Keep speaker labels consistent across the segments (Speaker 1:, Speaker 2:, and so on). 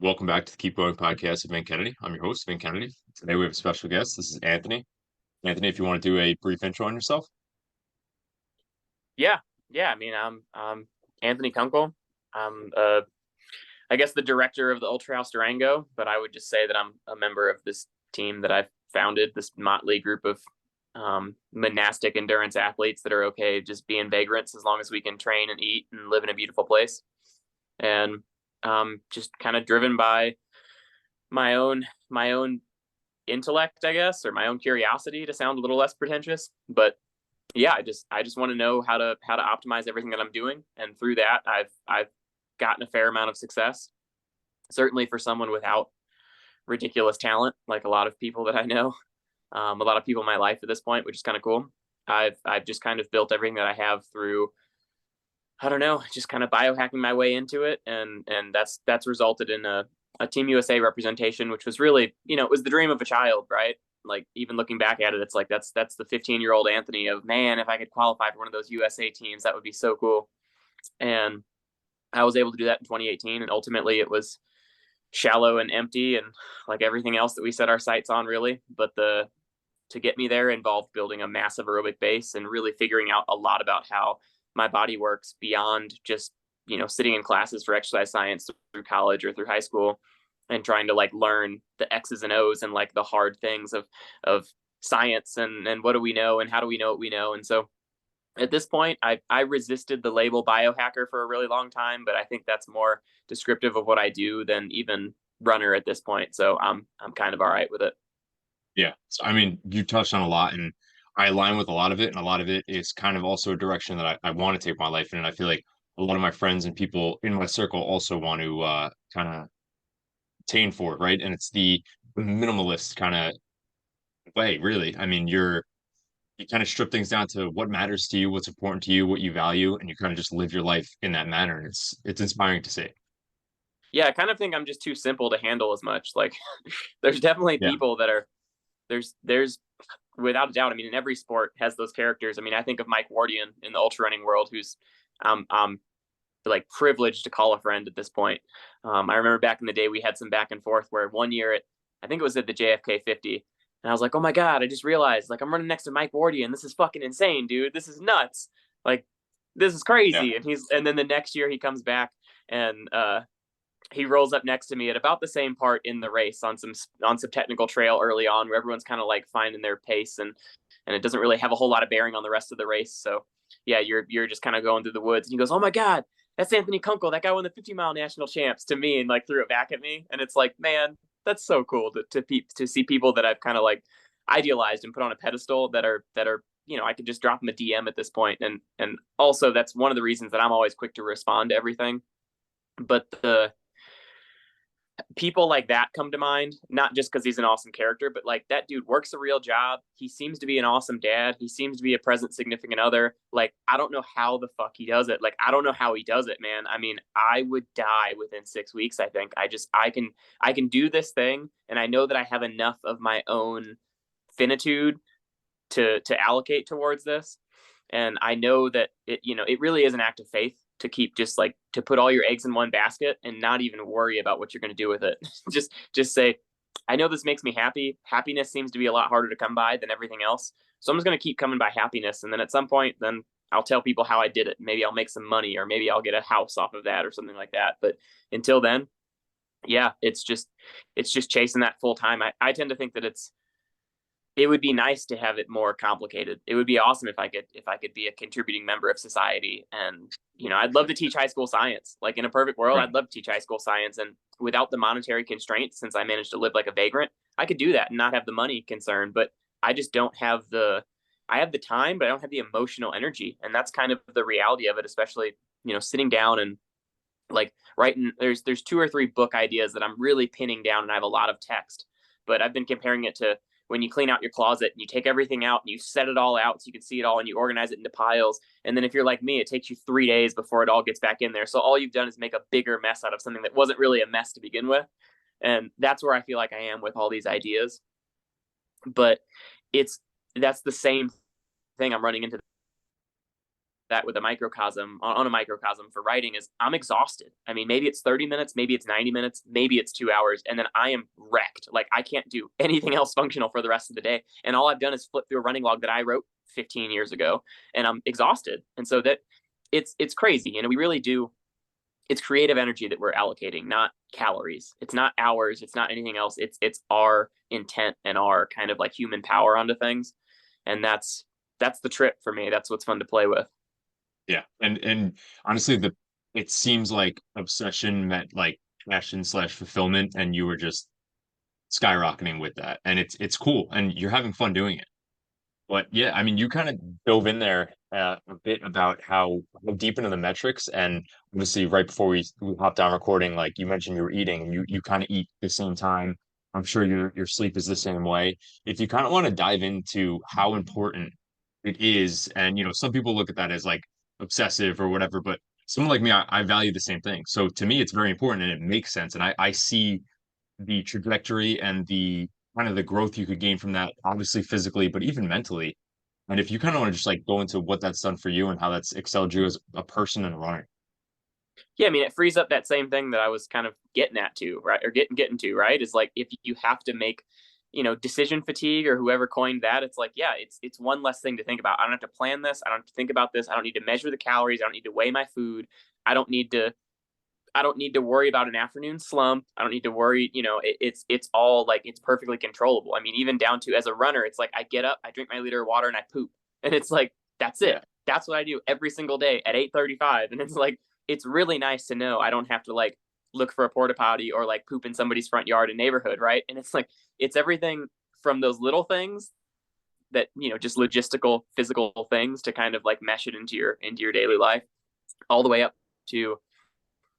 Speaker 1: Welcome back to the Keep Going podcast with Vin Kennedy. I'm your host, Vin Kennedy. Today we have a special guest. This is Anthony. Anthony, if you want to do a brief intro on yourself.
Speaker 2: Yeah, yeah. I mean, I'm Anthony Kunkel. I'm, I guess, the director of the Ultra House Durango, but I would just say that I'm a member of this team that I've founded, this motley group of monastic endurance athletes that are okay just being vagrants as long as we can train and eat and live in a beautiful place. And just kind of driven by my own intellect, I guess, or my own curiosity, to sound a little less pretentious. But yeah, I just want to know how to optimize everything that I'm doing, and through that, I've gotten a fair amount of success. Certainly for someone without ridiculous talent, like a lot of people that I know, a lot of people in my life at this point, which is kind of cool. I've just kind of built everything that I have through, I don't know, just kind of biohacking my way into it, and that's resulted in a Team USA representation, which was really, it was the dream of a child, right? Like, even looking back at it, it's like that's the 15-year-old Anthony of, man, if I could qualify for one of those USA teams, that would be so cool. And I was able to do that in 2018, and ultimately it was shallow and empty, and like everything else that we set our sights on, really. But the to get me there involved building a massive aerobic base and really figuring out a lot about how my body works beyond just, sitting in classes for exercise science through college or through high school, and trying to like learn the X's and O's and like the hard things of science, and what do we know and how do we know what we know. And so at this point, I resisted the label biohacker for a really long time, but I think that's more descriptive of what I do than even runner at this point. So I'm kind of all right with it.
Speaker 1: Yeah. So, I mean, you touched on a lot and I align with a lot of it. And a lot of it is kind of also a direction that I want to take my life in. And I feel like a lot of my friends and people in my circle also want to kind of attain for it, right? And it's the minimalist kind of way, really. I mean, you kind of strip things down to what matters to you, what's important to you, what you value, and you kind of just live your life in that manner. And it's inspiring to see.
Speaker 2: Yeah, I kind of think I'm just too simple to handle as much. Like, there's definitely
Speaker 1: Yeah.
Speaker 2: people that are there's without a doubt. I mean, in every sport has those characters. I mean, I think of Mike Wardian in the ultra running world, who's like privileged to call a friend at this point. I remember back in the day we had some back and forth where one year I think it was at the JFK 50, and I was like, oh my god, I just realized like I'm running next to Mike Wardian. This is fucking insane, dude. This is nuts. Like, this is
Speaker 1: Yeah.
Speaker 2: crazy. And then the next year he comes back, and he rolls up next to me at about the same part in the race on some technical trail early on, where everyone's kind of like finding their pace, and it doesn't really have a whole lot of bearing on the rest of the race. So yeah, you're just kind of going through the woods, and he goes, oh my god, that's Anthony Kunkel, that guy won the 50-mile national champs, to me, and like threw it back at me. And it's like, man, that's so cool to see people that I've kind of like idealized and put on a pedestal that are I could just drop them a DM at this point. And also, that's one of the reasons that I'm always quick to respond to everything. But the people like that come to mind, not just because he's an awesome character, but like, that dude works a real job. He seems to be an awesome dad. He seems to be a present significant other. Like, I don't know how the fuck he does it. Like, I don't know how he does it, man. I mean, I would die within 6 weeks. I think I can do this thing, and I know that I have enough of my own finitude to allocate towards this. And I know that it really is an act of faith to keep, just like, to put all your eggs in one basket and not even worry about what you're going to do with it. just say, I know this makes me happy. Happiness seems to be a lot harder to come by than everything else. So I'm just going to keep coming by happiness. And then at some point, then I'll tell people how I did it. Maybe I'll make some money, or maybe I'll get a house off of that or something like that. But until then, yeah, it's just chasing that full time. I tend to think that it would be nice to have it more complicated. It would be awesome if I could be a contributing member of society. And I'd love to teach high school science. Like, in a perfect world,
Speaker 1: Right.
Speaker 2: I'd love to teach high school science, and without the monetary constraints, since I managed to live like a vagrant, I could do that and not have the money concern. But I just don't have I have the time, but I don't have the emotional energy. And that's kind of the reality of it, especially, sitting down and like writing. There's two or three book ideas that I'm really pinning down, and I have a lot of text. But I've been comparing it to when you clean out your closet and you take everything out and you set it all out so you can see it all, and you organize it into piles. And then if you're like me, it takes you 3 days before it all gets back in there. So all you've done is make a bigger mess out of something that wasn't really a mess to begin with. And that's where I feel like I am with all these ideas. But it's that's the same thing I'm running into that with a microcosm on a microcosm for writing is I'm exhausted. I mean, maybe it's 30 minutes, maybe it's 90 minutes, maybe it's 2 hours, and then I am wrecked. Like I can't do anything else functional for the rest of the day. And all I've done is flip through a running log that I wrote 15 years ago, and I'm exhausted. And so that it's crazy. We really do. It's creative energy that we're allocating, not calories. It's not hours. It's not anything else. It's our intent and our kind of like human power onto things, and that's the trip for me. That's what's fun to play with.
Speaker 1: Yeah. And honestly, it seems like obsession met like passion slash fulfillment, and you were just skyrocketing with that. And it's cool and you're having fun doing it. But yeah, I mean, you kind of dove in there a bit about how deep into the metrics, and obviously, right before we hopped on recording, like you mentioned, you were eating, and you kind of eat at the same time. I'm sure your sleep is the same way. If you kind of want to dive into how important it is, and some people look at that as like obsessive or whatever, but someone like me, I value the same thing. So to me, it's very important, and it makes sense, and I see the trajectory and the kind of the growth you could gain from that, obviously physically, but even mentally. And if you kind of want to just like go into what that's done for you and how that's excelled you as a person and a runner.
Speaker 2: Yeah, I mean, it frees up that same thing that I was kind of getting at to, right? Or getting to, right? Is like if you have to make, decision fatigue or whoever coined that, it's like, yeah, it's one less thing to think about. I don't have to plan this. I don't have to think about this. I don't need to measure the calories. I don't need to weigh my food. I don't need to I don't need to worry about an afternoon slump. I don't need to worry, it's all like it's perfectly controllable. I mean, even down to as a runner, it's like I get up, I drink my liter of water and I poop. And it's like that's
Speaker 1: Yeah.
Speaker 2: it. That's what I do every single day at 8:35. And it's like it's really nice to know I don't have to like look for a porta potty or like poop in somebody's front yard in neighborhood, right? And it's like it's everything from those little things that, just logistical, physical things to kind of like mesh it into your daily life all the way up to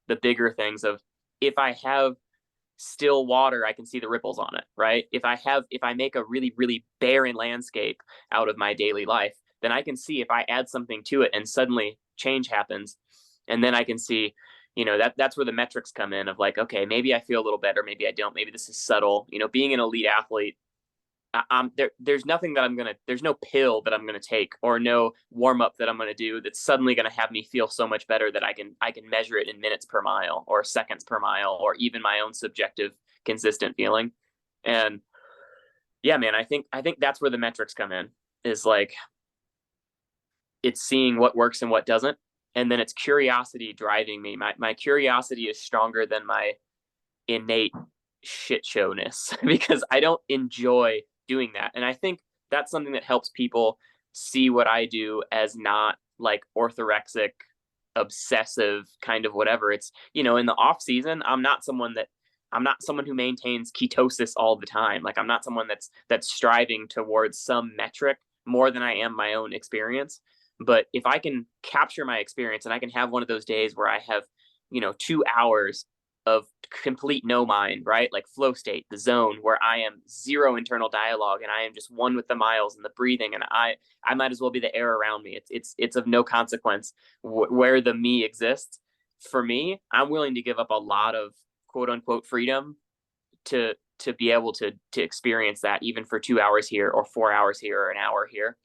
Speaker 2: the bigger things of if I have still water, I can see the ripples on it, right? If I make a really, really barren landscape out of my daily life, then I can see if I add something to it and suddenly change happens. And then I can see, that's where the metrics come in of like, okay, maybe I feel a little better, maybe I don't, maybe this is subtle. Being an elite athlete, there's nothing that there's no pill that I'm gonna take or no warm up that I'm gonna do that's suddenly gonna have me feel so much better that I can measure it in minutes per mile or seconds per mile or even my own subjective consistent feeling. And yeah, man, I think that's where the metrics come in is like it's seeing what works and what doesn't, and then it's curiosity driving me. My curiosity is stronger than my innate shit showness because I don't enjoy doing that. And I think that's something that helps people see what I do as not like orthorexic, obsessive kind of whatever. It's, in the off season, I'm not someone who maintains ketosis all the time. Like I'm not someone that's striving towards some metric more than I am my own experience. But if I can capture my experience and I can have one of those days where I have, 2 hours of complete no mind, right? Like flow state, the zone where I am zero internal dialogue and I am just one with the miles and the breathing, and I might as well be the air around me. It's of no consequence where the me exists. For me, I'm willing to give up a lot of quote unquote freedom to be able to experience that even for 2 hours here or 4 hours here or an hour here.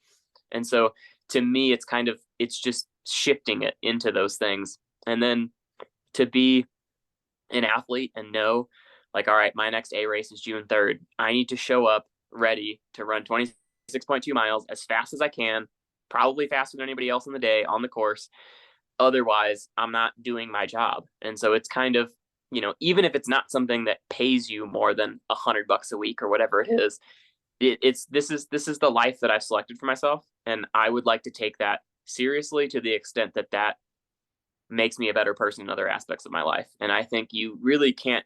Speaker 2: And so to me, it's just shifting it into those things. And then to be an athlete and know like, all right, my next A race is June 3rd. I need to show up ready to run 26.2 miles as fast as I can, probably faster than anybody else in the day on the course. Otherwise, I'm not doing my job. And so it's kind of, even if it's not something that pays you more than $100 a week or whatever it is, this is the life that I've selected for myself. And I would like to take that seriously to the extent that makes me a better person in other aspects of my life. And I think you really can't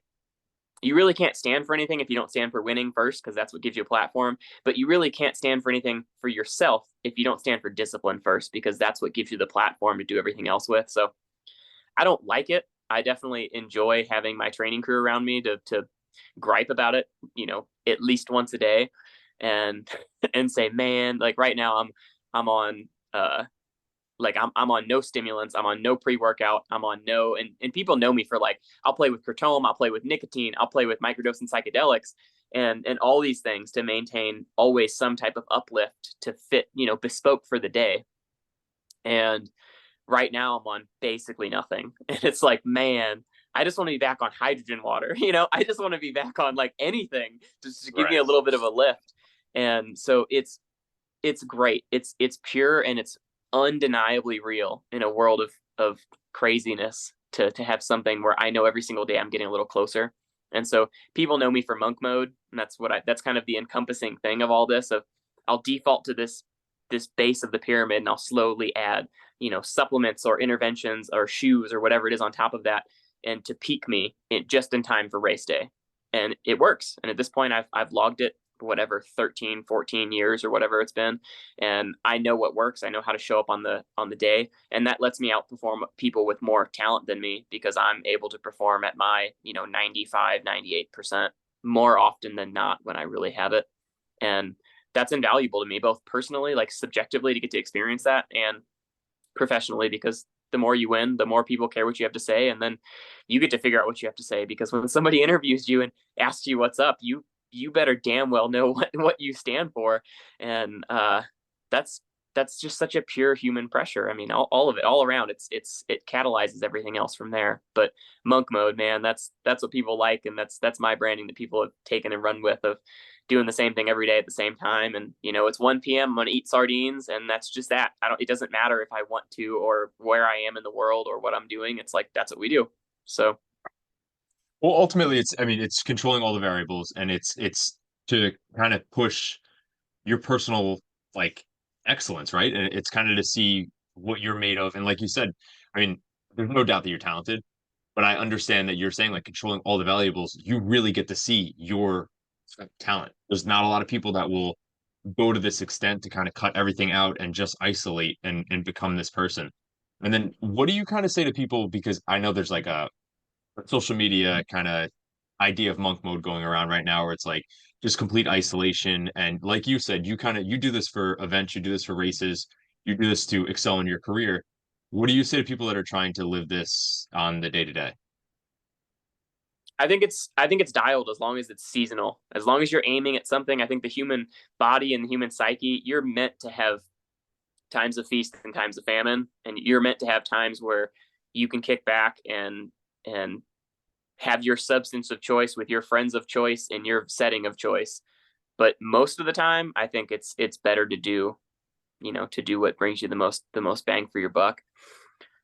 Speaker 2: stand for anything if you don't stand for winning first, because that's what gives you a platform. But you really can't stand for anything for yourself if you don't stand for discipline first, because that's what gives you the platform to do everything else with. So I don't like it. I definitely enjoy having my training crew around me to gripe about it, at least once a day, and and say, man, like right now I'm on like I'm on no stimulants, I'm on no pre-workout, I'm on no, and people know me for like I'll play with kratom, I'll play with nicotine, I'll play with microdosing psychedelics and all these things to maintain always some type of uplift to fit, bespoke for the day. And Right now I'm on basically nothing. And it's like, man, I just want to be back on hydrogen water. You know, I just want to be back on like anything just to give me
Speaker 1: Right.
Speaker 2: a little bit of a lift. And so it's great. It's pure and it's undeniably real in a world of craziness to have something where I know every single day I'm getting a little closer. And so people know me for monk mode, and that's kind of the encompassing thing of all this. Of I'll default to this base of the pyramid, and I'll slowly add, supplements or interventions or shoes or whatever it is on top of that, and to peak me just in time for race day. And it works. And at this point, I've logged it whatever 13 14 years or whatever it's been, and I know what works. I know how to show up on the day, and that lets me outperform people with more talent than me, because I'm able to perform at my 95-98% more often than not when I really have it. And that's invaluable to me, both personally, like subjectively, to get to experience that, and professionally, because the more you win, the more people care what you have to say, and then you get to figure out what you have to say, because when somebody interviews you and asks you what's up, you better damn well know what you stand for. And that's that's just such a pure human pressure. I mean, all of it, all around, it catalyzes everything else from there. But monk mode, man, that's what people like, and that's my branding that people have taken and run with, of doing the same thing every day at the same time. And it's 1 p.m. I'm gonna eat sardines, and that's just that. I don't. It doesn't matter if I want to or where I am in the world or what I'm doing. It's like that's what we do. So
Speaker 1: Well, ultimately, I mean, it's controlling all the variables, and it's to kind of push your personal like excellence, right? And it's kind of to see what you're made of. And like you said, I mean, there's no doubt that you're talented, but I understand that you're saying like controlling all the valuables, you really get to see your talent. There's not a lot of people that will go to this extent to kind of cut everything out and just isolate and become this person. And then what do you kind of say to people? Because I know there's like a social media kind of idea of monk mode going around right now where it's like just complete isolation. And like you said, you do this for events, you do this for races, you do this to excel in your career. What do you say to people that are trying to live this on the day to day?
Speaker 2: I think it's dialed, as long as it's seasonal. As long as you're aiming at something, I think the human body and the human psyche, you're meant to have times of feast and times of famine, and you're meant to have times where you can kick back and have your substance of choice with your friends of choice in your setting of choice. But most of the time, I think it's better to do what brings you the most bang for your buck.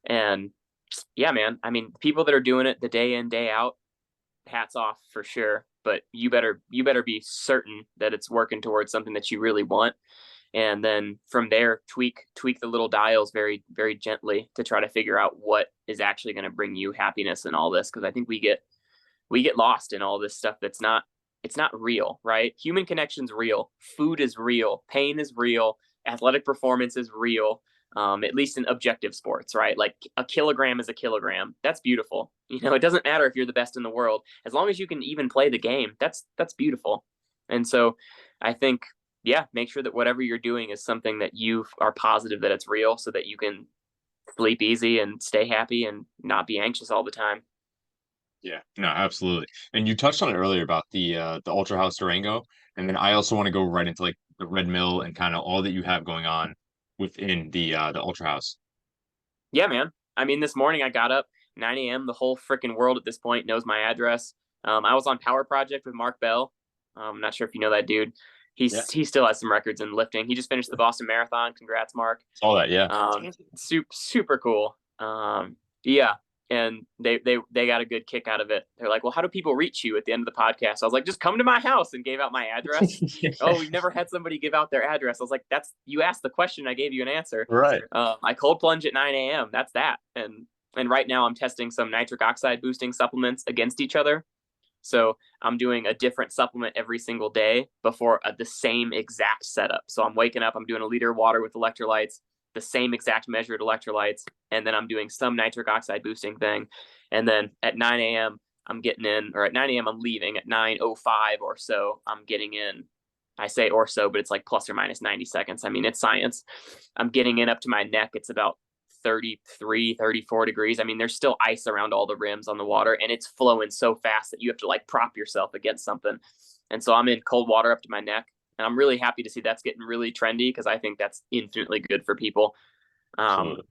Speaker 2: And yeah, man, I mean, people that are doing it the day in, day out, hats off for sure. But you better be certain that it's working towards something that you really want, and then from there tweak the little dials very very gently to try to figure out what is actually going to bring you happiness in all this. Because I think we get lost in all this stuff it's not real, right? Human connection's real, food is real, pain is real, athletic performance is real. At least in objective sports, right? Like a kilogram is a kilogram. That's beautiful. It doesn't matter if you're the best in the world, as long as you can even play the game. That's beautiful. And so, I think, yeah, make sure that whatever you're doing is something that you are positive that it's real, so that you can sleep easy and stay happy and not be anxious all the time.
Speaker 1: Yeah, no, absolutely. And you touched on it earlier about the Ultra House Durango, and then I also want to go right into like the Red Mill and kind of all that you have going on within the Ultra House.
Speaker 2: Yeah, man. I mean, this morning I got up 9 a.m. The whole freaking world at this point knows my address. I was on Power Project with Mark Bell. I'm not sure if you know that dude.
Speaker 1: Yeah,
Speaker 2: He still has some records in lifting. He just finished the Boston Marathon. Congrats, Mark.
Speaker 1: saw that. Yeah.
Speaker 2: Super cool. Yeah, and they got a good kick out of it. They're like, "Well, how do people reach you at the end of the podcast?" I was like, "Just come to my house," and gave out my address. Oh, we've never had somebody give out their address. I was like, "That's you asked the question, I gave you an answer."
Speaker 1: Right.
Speaker 2: I cold plunge at 9 a.m. That's that. And right now I'm testing some nitric oxide boosting supplements against each other. So I'm doing a different supplement every single day before the same exact setup. So I'm waking up, I'm doing a liter of water with electrolytes, the same exact measured electrolytes, and then I'm doing some nitric oxide boosting thing. And then at 9 a.m., I'm getting in, or at 9 a.m., I'm leaving. At 9:05 or so, I'm getting in. I say or so, but it's like plus or minus 90 seconds. I mean, it's science. I'm getting in up to my neck. It's about 33, 34 degrees. I mean, there's still ice around all the rims on the water, and it's flowing so fast that you have to like prop yourself against something. And so I'm in cold water up to my neck, and I'm really happy to see that's getting really trendy, because I think that's infinitely good for people. Um,
Speaker 1: Absolutely.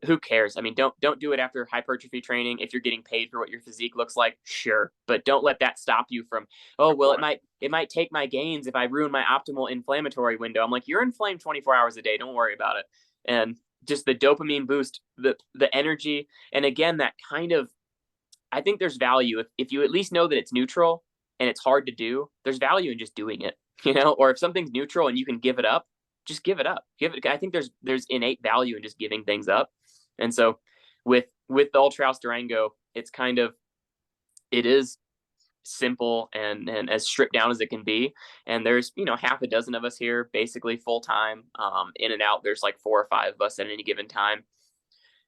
Speaker 2: Who cares? I mean, don't do it after hypertrophy training. If you're getting paid for what your physique looks like, sure, but don't let that stop you from, oh well, it might take my gains if I ruin my optimal inflammatory window. I'm like, you're inflamed 24 hours a day. Don't worry about it. And just the dopamine boost, the energy, and again, that kind of, I think there's value if you at least know that it's neutral and it's hard to do. There's value in just doing it, or if something's neutral and you can give it up, just give it up. Give it. I think there's innate value in just giving things up. And so with the Ultra House Durango, it's kind of, it is simple and as stripped down as it can be. And there's half a dozen of us here, basically full time. In and out, there's like 4 or 5 of us at any given time.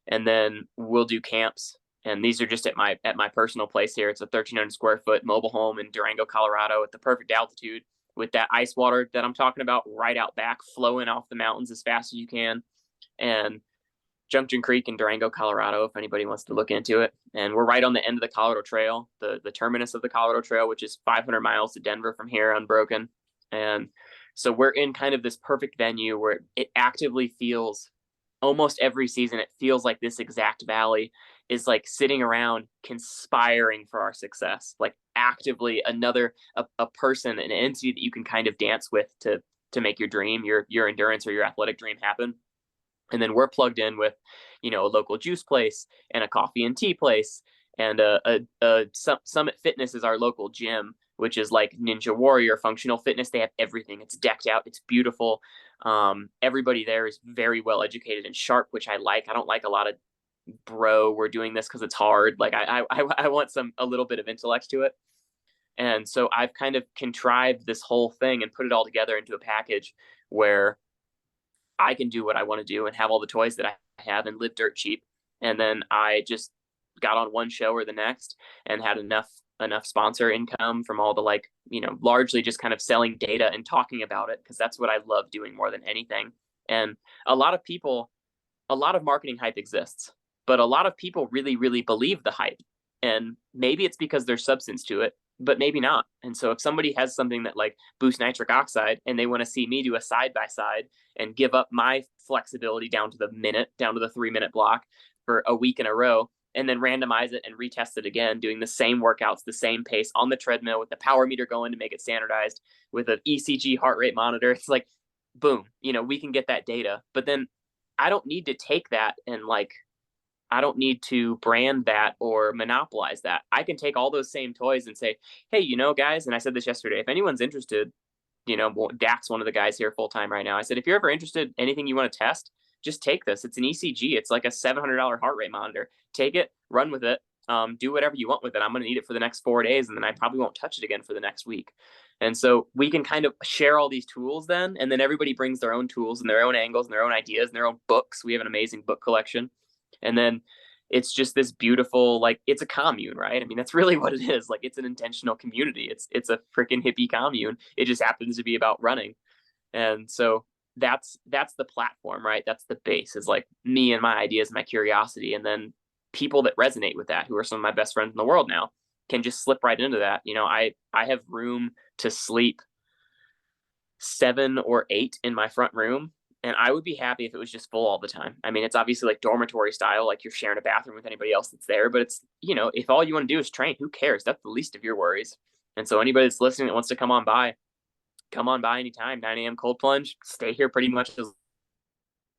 Speaker 2: And then we'll do camps, and these are just at my personal place here. It's a 1,300 square foot mobile home in Durango, Colorado, at the perfect altitude, with that ice water that I'm talking about right out back, flowing off the mountains as fast as you can. And Junction Creek in Durango, Colorado, if anybody wants to look into it. And we're right on the end of the Colorado Trail, the terminus of the Colorado Trail, which is 500 miles to Denver from here, unbroken. And so we're in kind of this perfect venue where it actively feels, almost every season, it feels like this exact valley is like sitting around conspiring for our success, like actively a person, an entity that you can kind of dance with to make your dream, your endurance or your athletic dream happen. And then we're plugged in with, a local juice place and a coffee and tea place. And Summit Fitness is our local gym, which is like Ninja Warrior functional fitness. They have everything. It's decked out. It's beautiful. Everybody there is very well educated and sharp, which I like. I don't like a lot of we're doing this because it's hard. Like I want a little bit of intellect to it. And so I've kind of contrived this whole thing and put it all together into a package where I can do what I want to do and have all the toys that I have and live dirt cheap. And then I just got on one show or the next and had enough sponsor income from all the largely just kind of selling data and talking about it, because that's what I love doing more than anything. And a lot of marketing hype exists, but a lot of people really, really believe the hype. And maybe it's because there's substance to it, but maybe not. And so if somebody has something that like boosts nitric oxide and they want to see me do a side by side and give up my flexibility down to the 3-minute block for a week in a row, and then randomize it and retest it again, doing the same workouts, the same pace on the treadmill with the power meter going to make it standardized with an ECG heart rate monitor, it's like, boom, we can get that data. But then I don't need to take that and I don't need to brand that or monopolize that. I can take all those same toys and say, hey, guys, and I said this yesterday, if anyone's interested, Dax, one of the guys here full time right now, I said, if you're ever interested, anything you want to test, just take this. It's an ECG. It's like a $700 heart rate monitor. Take it, run with it, do whatever you want with it. I'm going to need it for the next 4 days, and then I probably won't touch it again for the next week. And so we can kind of share all these tools then, and then everybody brings their own tools and their own angles and their own ideas and their own books. We have an amazing book collection. And then it's just this beautiful, it's a commune, right? I mean, that's really what it is. Like, it's an intentional community. It's a freaking hippie commune. It just happens to be about running. And so that's the platform, right? That's the base, is like me and my ideas and my curiosity. And then people that resonate with that, who are some of my best friends in the world now, can just slip right into that. I have room to sleep 7 or 8 in my front room. And I would be happy if it was just full all the time. I mean, it's obviously like dormitory style, like you're sharing a bathroom with anybody else that's there, but it's, if all you want to do is train, who cares? That's the least of your worries. And so anybody that's listening that wants to come on by anytime, 9 a.m. cold plunge, stay here pretty much as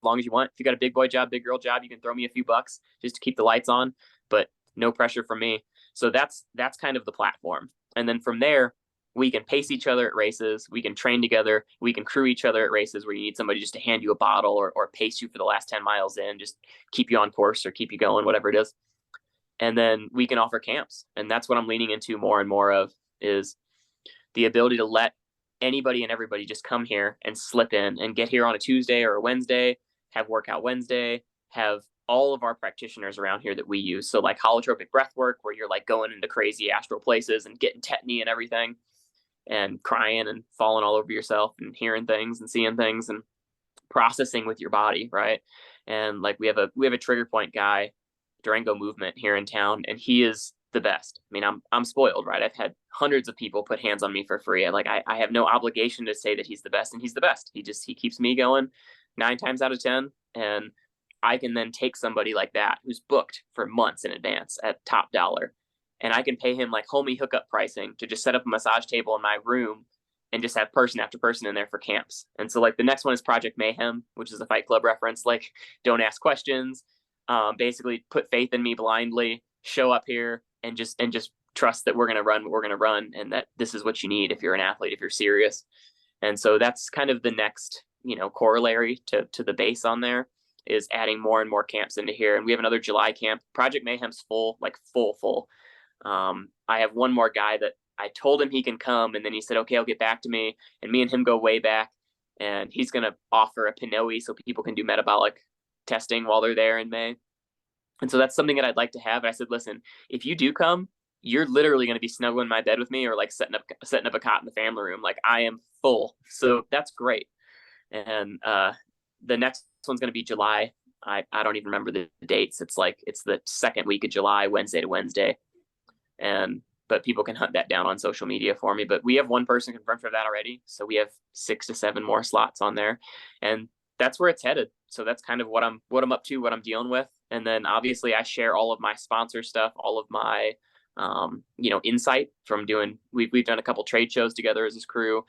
Speaker 2: long as you want. If you got a big boy job, big girl job, you can throw me a few bucks just to keep the lights on, but no pressure from me. So that's kind of the platform. And then from there, we can pace each other at races. We can train together. We can crew each other at races where you need somebody just to hand you a bottle or pace you for the last 10 miles in, just keep you on course or keep you going, whatever it is. And then we can offer camps. And that's what I'm leaning into more and more of, is the ability to let anybody and everybody just come here and slip in and get here on a Tuesday or a Wednesday, have workout Wednesday, have all of our practitioners around here that we use. So like holotropic breath work, where you're like going into crazy astral places and getting tetany and everything and crying and falling all over yourself and hearing things and seeing things and processing with your body. Right. And like we have a trigger point guy, Durango Movement, here in town, and he is the best. I mean, I'm spoiled, right? I've had hundreds of people put hands on me for free. I have no obligation to say that he's the best, and he's the best. He keeps me going 9 times out of 10. And I can then take somebody like that who's booked for months in advance at top dollar, and I can pay him like homie hookup pricing to just set up a massage table in my room and just have person after person in there for camps. And so like the next one is Project Mayhem, which is a Fight Club reference. Like, don't ask questions, basically put faith in me blindly, show up here and just trust that we're going to run what we're going to run, and that this is what you need if you're an athlete, if you're serious. And so that's kind of the next, corollary to the base on there, is adding more and more camps into here. And we have another July camp. Project Mayhem's full, like full. I have one more guy that I told him he can come, and then he said, okay, I'll get back to me. And me and him go way back, and he's going to offer a Pinoe so people can do metabolic testing while they're there in May. And so that's something that I'd like to have. And I said, listen, if you do come, you're literally going to be snuggling in my bed with me, or like setting up a cot in the family room. Like, I am full. So that's great. And the next one's going to be July. I don't even remember the dates. It's the second week of July, Wednesday to Wednesday. But people can hunt that down on social media for me. But we have one person confirmed for that already. So we have 6 to 7 more slots on there. And that's where it's headed. So that's kind of what I'm up to, what I'm dealing with. And then obviously I share all of my sponsor stuff, all of my insight from we've done a couple trade shows together as this crew,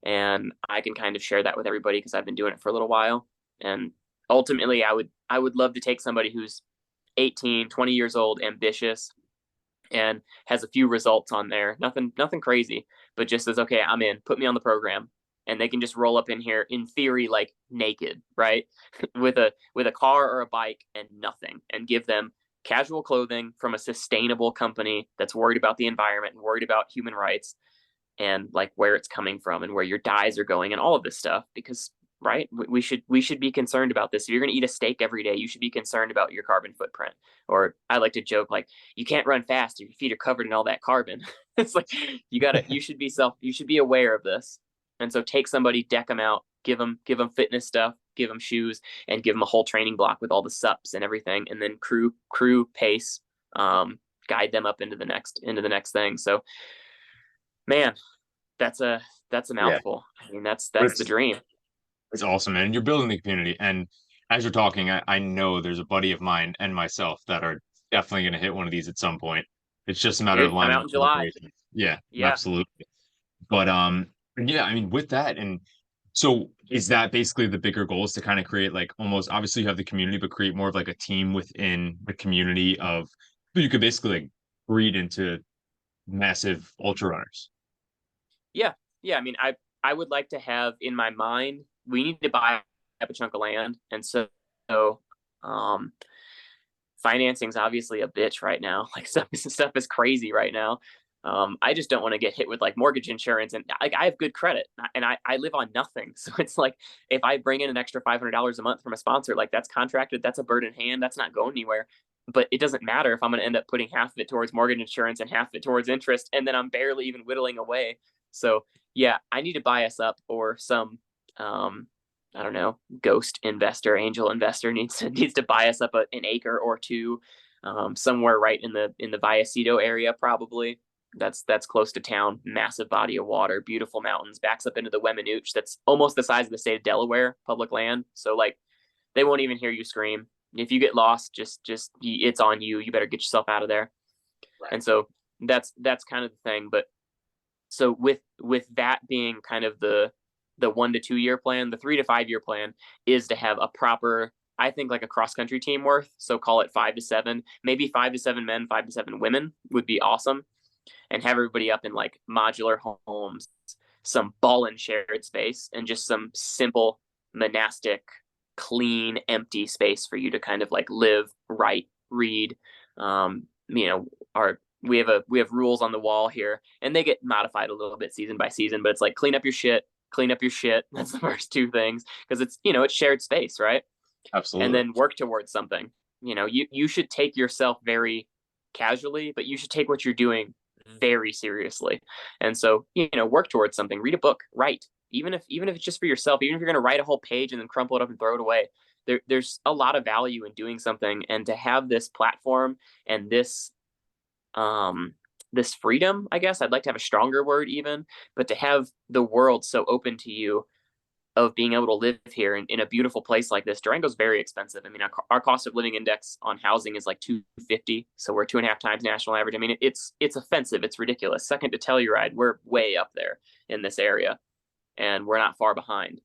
Speaker 2: and I can kind of share that with everybody because I've been doing it for a little while. And ultimately I would love to take somebody who's 18, 20 years old, ambitious, and has a few results on there. Nothing crazy, but just says, okay, I'm in, put me on the program. And they can just roll up in here in theory, like naked, right? with a car or a bike and nothing, and give them casual clothing from a sustainable company that's worried about the environment and worried about human rights, and like where it's coming from and where your dyes are going and all of this stuff. Because right, we should be concerned about this. If you're going to eat a steak every day, you should be concerned about your carbon footprint. Or I like to joke, like, you can't run fast if your feet are covered in all that carbon. It's like you should be aware of this. And so take somebody, deck them out, give them fitness stuff, give them shoes, and give them a whole training block with all the sups and everything, and then crew pace, guide them up into the next thing. So, man, that's a
Speaker 1: Yeah,
Speaker 2: mouthful. I mean, that's
Speaker 1: but
Speaker 2: the dream.
Speaker 1: it's awesome, man. You're building the community, and as you're talking, I know there's a buddy of mine and myself that are definitely going to hit one of these at some point. It's just a matter of
Speaker 2: Dude, I'm
Speaker 1: lining
Speaker 2: out
Speaker 1: up
Speaker 2: in
Speaker 1: the
Speaker 2: July.
Speaker 1: operations. Yeah,
Speaker 2: Yeah.
Speaker 1: absolutely. But yeah, I mean, with that, and so is that basically the bigger goal, is to kind of create, like, almost, obviously you have the community, but create more of like a team within the community of who you could basically like breed into massive ultra runners.
Speaker 2: Yeah. Yeah. I mean, I would like to have in my mind, we need to buy up a chunk of land. And so um, financing is obviously a bitch right now. Like, stuff is crazy right now. I just don't want to get hit with like mortgage insurance, and like, I have good credit, and I live on nothing. So it's like, if I bring in an extra $500 a month from a sponsor, like, that's contracted, that's a bird in hand, that's not going anywhere. But it doesn't matter if I'm going to end up putting half of it towards mortgage insurance and half of it towards interest, and then I'm barely even whittling away. So yeah, I need to buy us up, or some I don't know, ghost investor, angel investor needs to buy us up an acre or two, somewhere right in the Vallecito area, probably. That's close to town. Massive body of water, beautiful mountains, backs up into the Weminuche. That's almost the size of the state of Delaware, public land. So like, they won't even hear you scream. If you get lost, just it's on you. You better get yourself out of there.
Speaker 1: Right.
Speaker 2: And so that's kind of the thing. But so with that being kind of the 1 to 2 year plan, the 3 to 5 year plan is to have a proper, I think, like a cross country team worth. So call it 5 to 7, maybe 5 to 7 men, 5 to 7 women would be awesome. And have everybody up in like modular homes, some ball and shared space, and just some simple monastic, clean, empty space for you to kind of like live, write, read. We have rules on the wall here, and they get modified a little bit season by season, but it's like, clean up your shit. That's the first 2 things, because it's shared space, right? And
Speaker 1: Absolutely.
Speaker 2: then work towards something. You should take yourself very casually, but you should take what you're doing very seriously. And so, work towards something, read a book, write, even if it's just for yourself, even if you're going to write a whole page and then crumple it up and throw it away. There's a lot of value in doing something, and to have this platform and this freedom, I guess I'd like to have a stronger word even, but to have the world so open to you, of being able to live here in a beautiful place like this. Durango's very expensive. I mean, our cost of living index on housing is like 250, so we're 2.5 times national average. I mean, it's offensive. It's ridiculous. Second to Telluride, we're way up there in this area, and we're not far behind.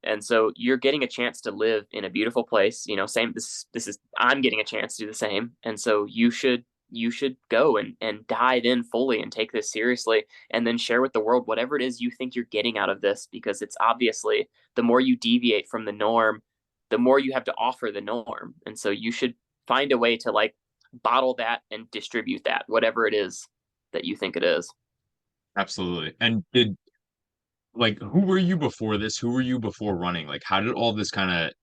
Speaker 2: And so you're getting a chance to live in a beautiful place. You know, same. This is I'm getting a chance to do the same, and so you should go and dive in fully and take this seriously, and then share with the world whatever it is you think you're getting out of this, because it's obviously the more you deviate from the norm, the more you have to offer the norm. And so you should find a way to like bottle that and distribute that, whatever it is that you think it is.
Speaker 1: Absolutely. And did like who were you before this? Who were you before running? Like how did all this kind of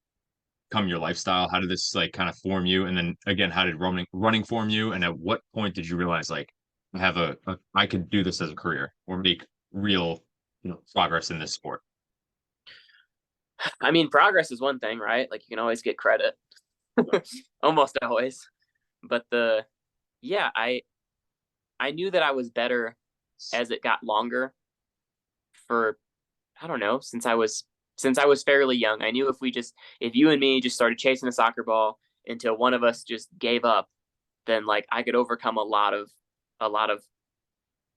Speaker 1: come your lifestyle? How did this like kind of form you? And then again, how did running form you? And at what point did you realize like I have I could do this as a career or make real, progress in this sport?
Speaker 2: I mean, progress is one thing, right? Like you can always get credit, almost always. But yeah, I knew that I was better as it got longer for, I don't know, since I was fairly young. I knew if you and me just started chasing a soccer ball until one of us just gave up, then like I could overcome a lot of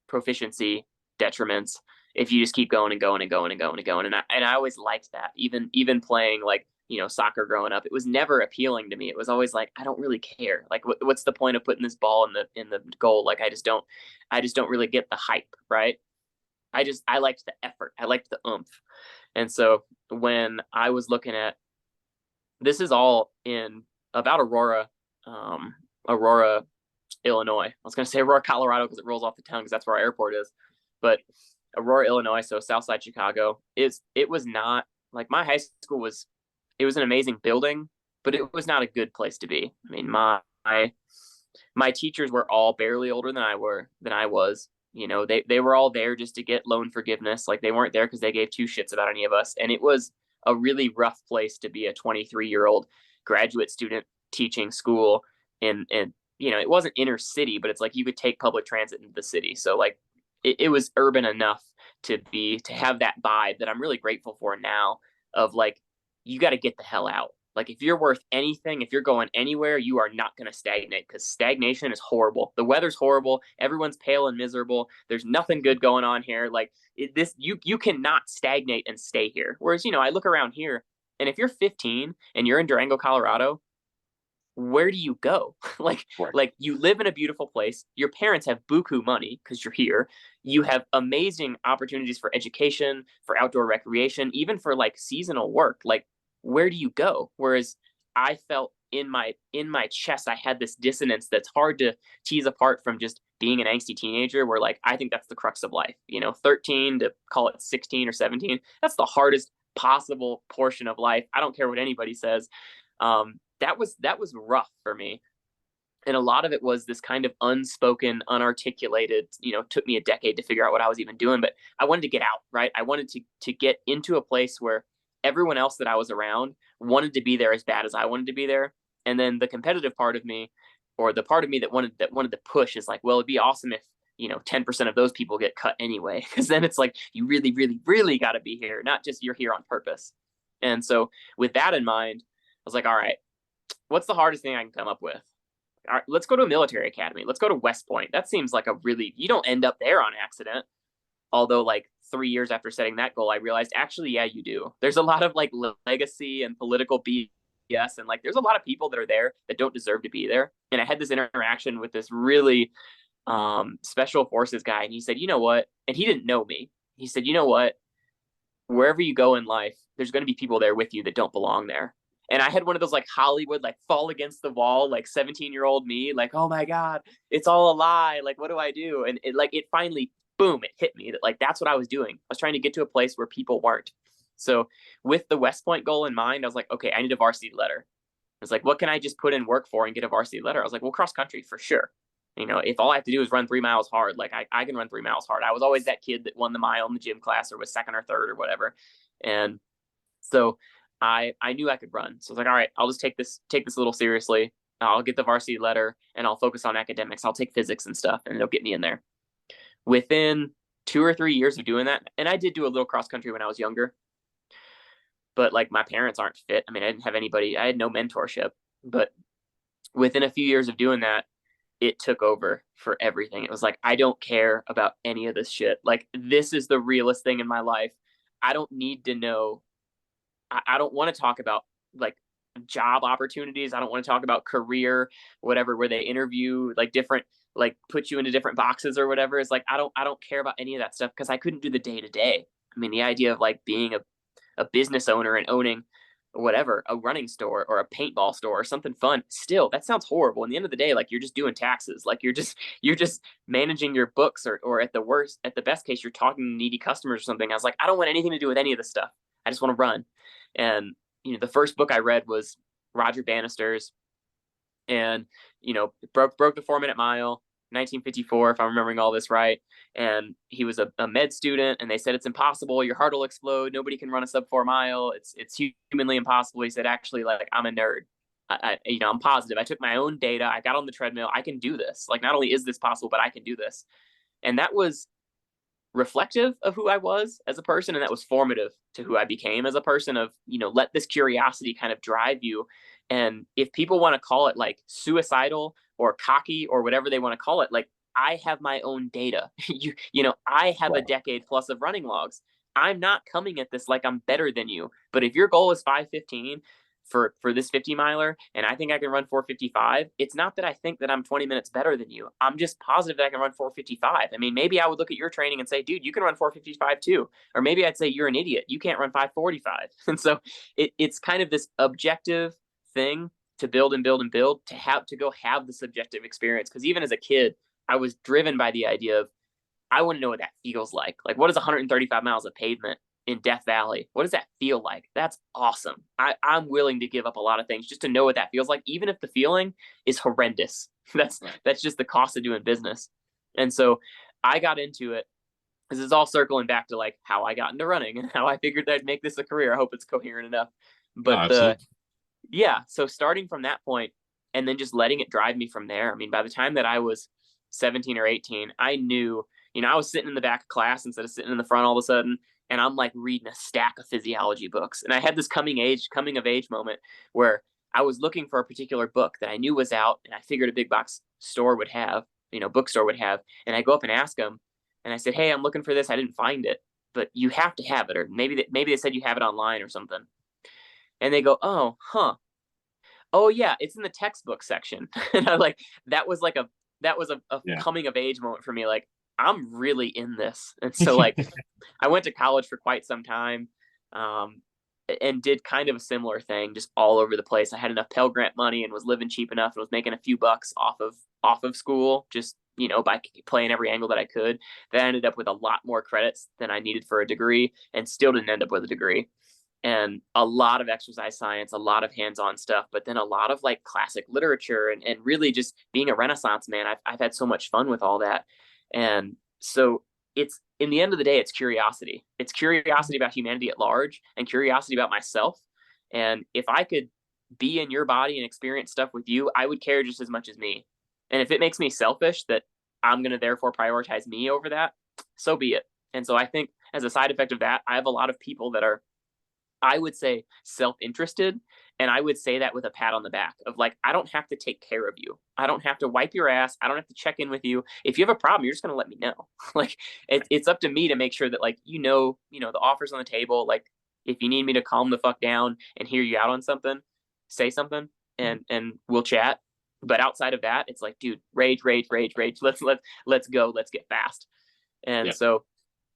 Speaker 2: proficiency detriments if you just keep going and going and going and going and going. And I always liked that. Even playing like, soccer growing up, it was never appealing to me. It was always like, I don't really care. Like what's the point of putting this ball in the goal? Like I just don't really get the hype, right? I liked the effort. I liked the oomph. And so when I was looking at, this is all in about Aurora, Illinois. I was going to say Aurora, Colorado, because it rolls off the tongue because that's where our airport is. But Aurora, Illinois, so Southside Chicago, it was not like my high school was. It was an amazing building, but it was not a good place to be. I mean, my teachers were all barely older than I was. They were all there just to get loan forgiveness. Like they weren't there because they gave two shits about any of us. And it was a really rough place to be a 23-year-old graduate student teaching school. And it wasn't inner city, but it's like you could take public transit into the city. So like it was urban enough to have that vibe that I'm really grateful for now, of like, you got to get the hell out. Like if you're worth anything, if you're going anywhere, you are not going to stagnate, because stagnation is horrible. The weather's horrible. Everyone's pale and miserable. There's nothing good going on here. Like you cannot stagnate and stay here. Whereas, I look around here, and if you're 15 and you're in Durango, Colorado, where do you go? like
Speaker 1: Right.
Speaker 2: like you live in a beautiful place. Your parents have buku money because you're here. You have amazing opportunities for education, for outdoor recreation, even for like seasonal work. Like where do you go? Whereas I felt in my chest I had this dissonance that's hard to tease apart from just being an angsty teenager, where like I think that's the crux of life. 13 to call it 16 or 17, that's the hardest possible portion of life. I don't care what anybody says. That was rough for me, and a lot of it was this kind of unspoken, unarticulated. Took me a decade to figure out what I was even doing, but I wanted to get out. Right, I wanted to get into a place where everyone else that I was around wanted to be there as bad as I wanted to be there. And then the competitive part of me, or the part of me that wanted to push, is like, well, it'd be awesome if 10% of those people get cut anyway, because then it's like you really, really, really got to be here, not just you're here on purpose. And so with that in mind, I was like, all right, what's the hardest thing I can come up with? All right, let's go to a military academy. Let's go to West Point. That seems like you don't end up there on accident. Although like 3 years after setting that goal, I realized actually, yeah, you do. There's a lot of like legacy and political BS, and like there's a lot of people that are there that don't deserve to be there. And I had this interaction with this really special forces guy, and he said, you know what? And he didn't know me. He said, you know what? Wherever you go in life, there's going to be people there with you that don't belong there. And I had one of those like Hollywood, like fall against the wall, like 17-year-old me, like, oh my God, it's all a lie. Like, what do I do? And it finally, boom, it hit me that like that's what I was doing. I was trying to get to a place where people weren't. So with the West Point goal in mind, I was like, okay, I need a varsity letter. It's like, what can I just put in work for and get a varsity letter? I was like, well, cross country for sure. If all I have to do is run 3 miles hard, like I can run 3 miles hard. I was always that kid that won the mile in the gym class or was second or third or whatever. And so I knew I could run. So I was like, all right, I'll just take this a little seriously. I'll get the varsity letter and I'll focus on academics. I'll take physics and stuff, and it'll get me in there. Within 2 or 3 years of doing that, and I did do a little cross country when I was younger, but like my parents aren't fit. I mean, I didn't have anybody, I had no mentorship, but within a few years of doing that, it took over for everything. It was like, I don't care about any of this shit. Like, this is the realest thing in my life. I don't need to know. I don't want to talk about like job opportunities. I don't want to talk about career, whatever, where they interview like different, like put you into different boxes or whatever. It's like, I don't care about any of that stuff because I couldn't do the day to day. I mean, the idea of like being a business owner and owning whatever, a running store or a paintball store or something fun, still that sounds horrible. In the end of the day, like you're just doing taxes, like you're just managing your books, or at the worst, at the best case, you're talking to needy customers or something. I was like, I don't want anything to do with any of this stuff. I just want to run. And the first book I read was Roger Bannister's, and broke the 4 minute mile, 1954, if I'm remembering all this right. And he was a med student, and they said it's impossible. Your heart will explode. Nobody can run a sub 4 mile. It's humanly impossible. He said, actually, like, I'm a nerd. I'm positive. I took my own data. I got on the treadmill. I can do this. Like, not only is this possible, but I can do this. And that was reflective of who I was as a person, and that was formative to who I became as a person. Of let this curiosity kind of drive you. And if people want to call it like suicidal or cocky or whatever they want to call it, like, I have my own data. I have a
Speaker 1: Right.
Speaker 2: decade plus of running logs. I'm not coming at this like I'm better than you. But if your goal is 5:15 for this 50 miler, and I think I can run 4:55, it's not that I think that I'm 20 minutes better than you. I'm just positive that I can run 4:55. I mean, maybe I would look at your training and say, dude, you can run 4:55 too. Or maybe I'd say, you're an idiot, you can't run 5:45. And so it's kind of this objective thing to build and build and build, to go have the subjective experience. Because even as a kid, I was driven by the idea of, I want to know what that feels like. Like, what is 135 miles of pavement in Death Valley? What does that feel like? That's awesome. I'm willing to give up a lot of things just to know what that feels like, even if the feeling is horrendous. That's just the cost of doing business. And so I got into it. This is all circling back to like how I got into running and how I figured I'd make this a career. I hope it's coherent enough.
Speaker 1: No,
Speaker 2: But
Speaker 1: absolutely.
Speaker 2: yeah, so starting from that point and then just letting it drive me from there. I mean, by the time that I was 17 or 18, I knew, I was sitting in the back of class instead of sitting in the front all of a sudden, and I'm like reading a stack of physiology books. And I had this coming of age moment where I was looking for a particular book that I knew was out, and I figured a big box store would have, bookstore would have. And I go up and ask them, and I said, "Hey, I'm looking for this. I didn't find it, but you have to have it, or maybe they said you have it online or something." And they go, "Oh, huh. Oh yeah, it's in the textbook section." And I like, that was a
Speaker 1: Yeah.
Speaker 2: coming of age moment for me. Like, I'm really in this. And so like I went to college for quite some time, um, and did kind of a similar thing, just all over the place. I had enough Pell Grant money and was living cheap enough and was making a few bucks off of school, just by playing every angle that I could. That ended up with a lot more credits than I needed for a degree, and still didn't end up with a degree. And a lot of exercise science, a lot of hands-on stuff, but then a lot of like classic literature, and really just being a Renaissance man. I've had so much fun with all that. And so it's, in the end of the day, it's curiosity. It's curiosity about humanity at large and curiosity about myself. And if I could be in your body and experience stuff with you, I would care just as much as me. And if it makes me selfish that I'm going to therefore prioritize me over that, so be it. And so I think as a side effect of that, I have a lot of people that are, I would say, self-interested. And I would say that with a pat on the back of like, I don't have to take care of you. I don't have to wipe your ass. I don't have to check in with you. If you have a problem, you're just going to let me know. Like, it's up to me to make sure that like, the offer's on the table. Like, if you need me to calm the fuck down and hear you out on something, say something, and we'll chat. But outside of that, it's like, dude, rage, rage, rage, rage. Let's go. Let's get fast. And
Speaker 1: Yeah.
Speaker 2: so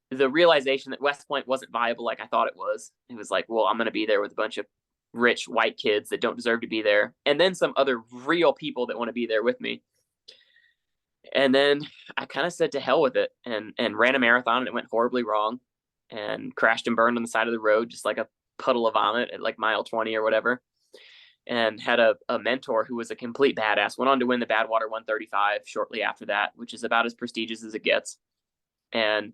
Speaker 2: the realization that West Point wasn't viable like I thought it was. It was like, well, I'm going to be there with a bunch of rich white kids that don't deserve to be there, and then some other real people that want to be there with me. And then I kind of said to hell with it, and ran a marathon, and it went horribly wrong, and crashed and burned on the side of the road just like a puddle of vomit at like mile 20 or whatever. And had a mentor who was a complete badass. Went on to win the Badwater 135 shortly after that, which is about as prestigious as it gets. And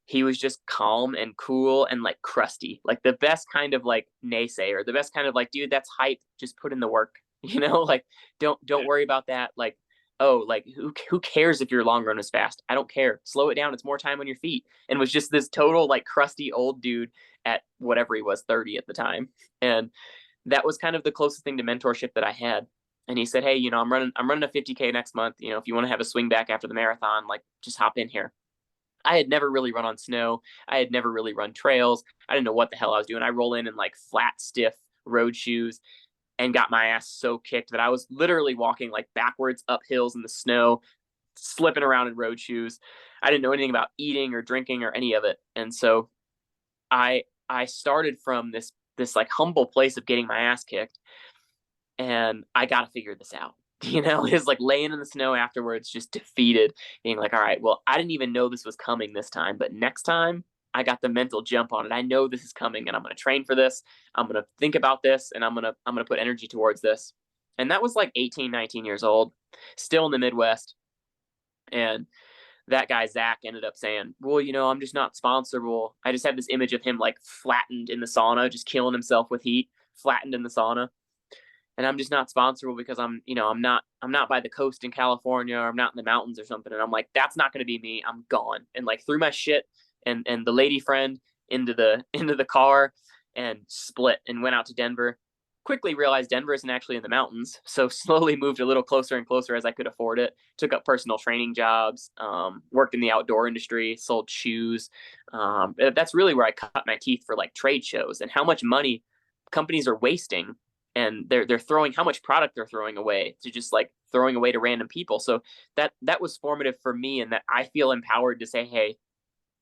Speaker 2: he was just calm and cool and like crusty, like the best kind of like naysayer, the best kind of like, dude, that's hype, just put in the work. Like, don't worry about that. Like, oh, like who cares if your long run is fast? I don't care. Slow it down. It's more time on your feet. And was just this total like crusty old dude at whatever he was, 30 at the time. And that was kind of the closest thing to mentorship that I had. And he said, hey, I'm running a 50K next month. If you want to have a swing back after the marathon, like just hop in here. I had never really run on snow. I had never really run trails. I didn't know what the hell I was doing. I roll in like flat, stiff road shoes and got my ass so kicked that I was literally walking like backwards up hills in the snow, slipping around in road shoes. I didn't know anything about eating or drinking or any of it. And so I started from this like humble place of getting my ass kicked, and I got to figure this out. It's like laying in the snow afterwards, just defeated, being like, all right, well, I didn't even know this was coming this time, but next time I got the mental jump on it. I know this is coming, and I'm going to train for this. I'm going to think about this, and I'm going to put energy towards this. And that was like 18, 19 years old, still in the Midwest. And that guy, Zach, ended up saying, well, I'm just not sponsorable. I just have this image of him like flattened in the sauna, just killing himself with heat, flattened in the sauna. And I'm just not sponsorable because I'm not by the coast in California, or I'm not in the mountains or something. And I'm like, that's not going to be me. I'm gone. And like threw my shit and the lady friend into the car and split and went out to Denver. Quickly realized Denver isn't actually in the mountains, so slowly moved a little closer and closer as I could afford it. Took up personal training jobs, worked in the outdoor industry, sold shoes. That's really where I cut my teeth for like trade shows and how much money companies are wasting, and they're throwing how much product they're throwing away to just like throwing away to random people. So that was formative for me, and that I feel empowered to say, hey,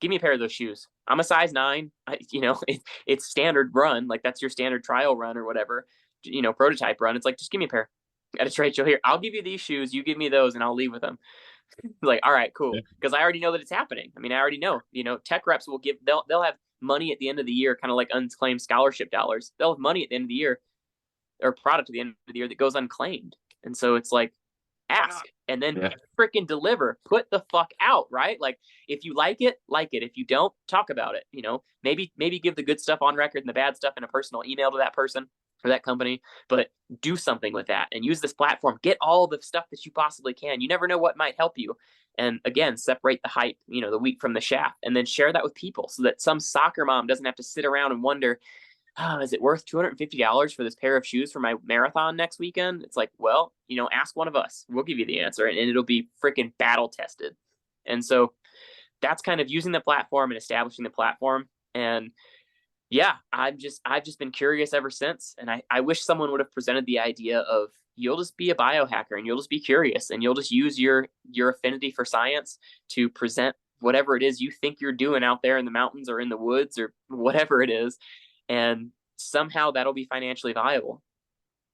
Speaker 2: give me a pair of those shoes. I'm a size 9. It's standard run. Like that's your standard trial run or whatever, prototype run. It's like, just give me a pair at a trade show here. I'll give you these shoes. You give me those and I'll leave with them. Like, all right, cool.
Speaker 1: Yeah.
Speaker 2: Because I already know that it's happening. I mean, I already know, tech reps they'll have money at the end of the year, kind of like unclaimed scholarship dollars. They'll have money at the end of the year, or product at the end of the year that goes unclaimed. And so it's like, ask and then freaking deliver, put the fuck out, right? Like if you like it, if you don't, talk about it. Maybe give the good stuff on record and the bad stuff in a personal email to that person or that company, but do something with that and use this platform. Get all the stuff that you possibly can. You never know what might help you. And again, separate the hype, the wheat from the chaff, and then share that with people so that some soccer mom doesn't have to sit around and wonder, is it worth $250 for this pair of shoes for my marathon next weekend? It's like, well, ask one of us. We'll give you the answer, and it'll be freaking battle tested. And so that's kind of using the platform and establishing the platform. And yeah, I've just been curious ever since. And I wish someone would have presented the idea of, you'll just be a biohacker and you'll just be curious and you'll just use your affinity for science to present whatever it is you think you're doing out there in the mountains or in the woods or whatever it is. And somehow that'll be financially viable.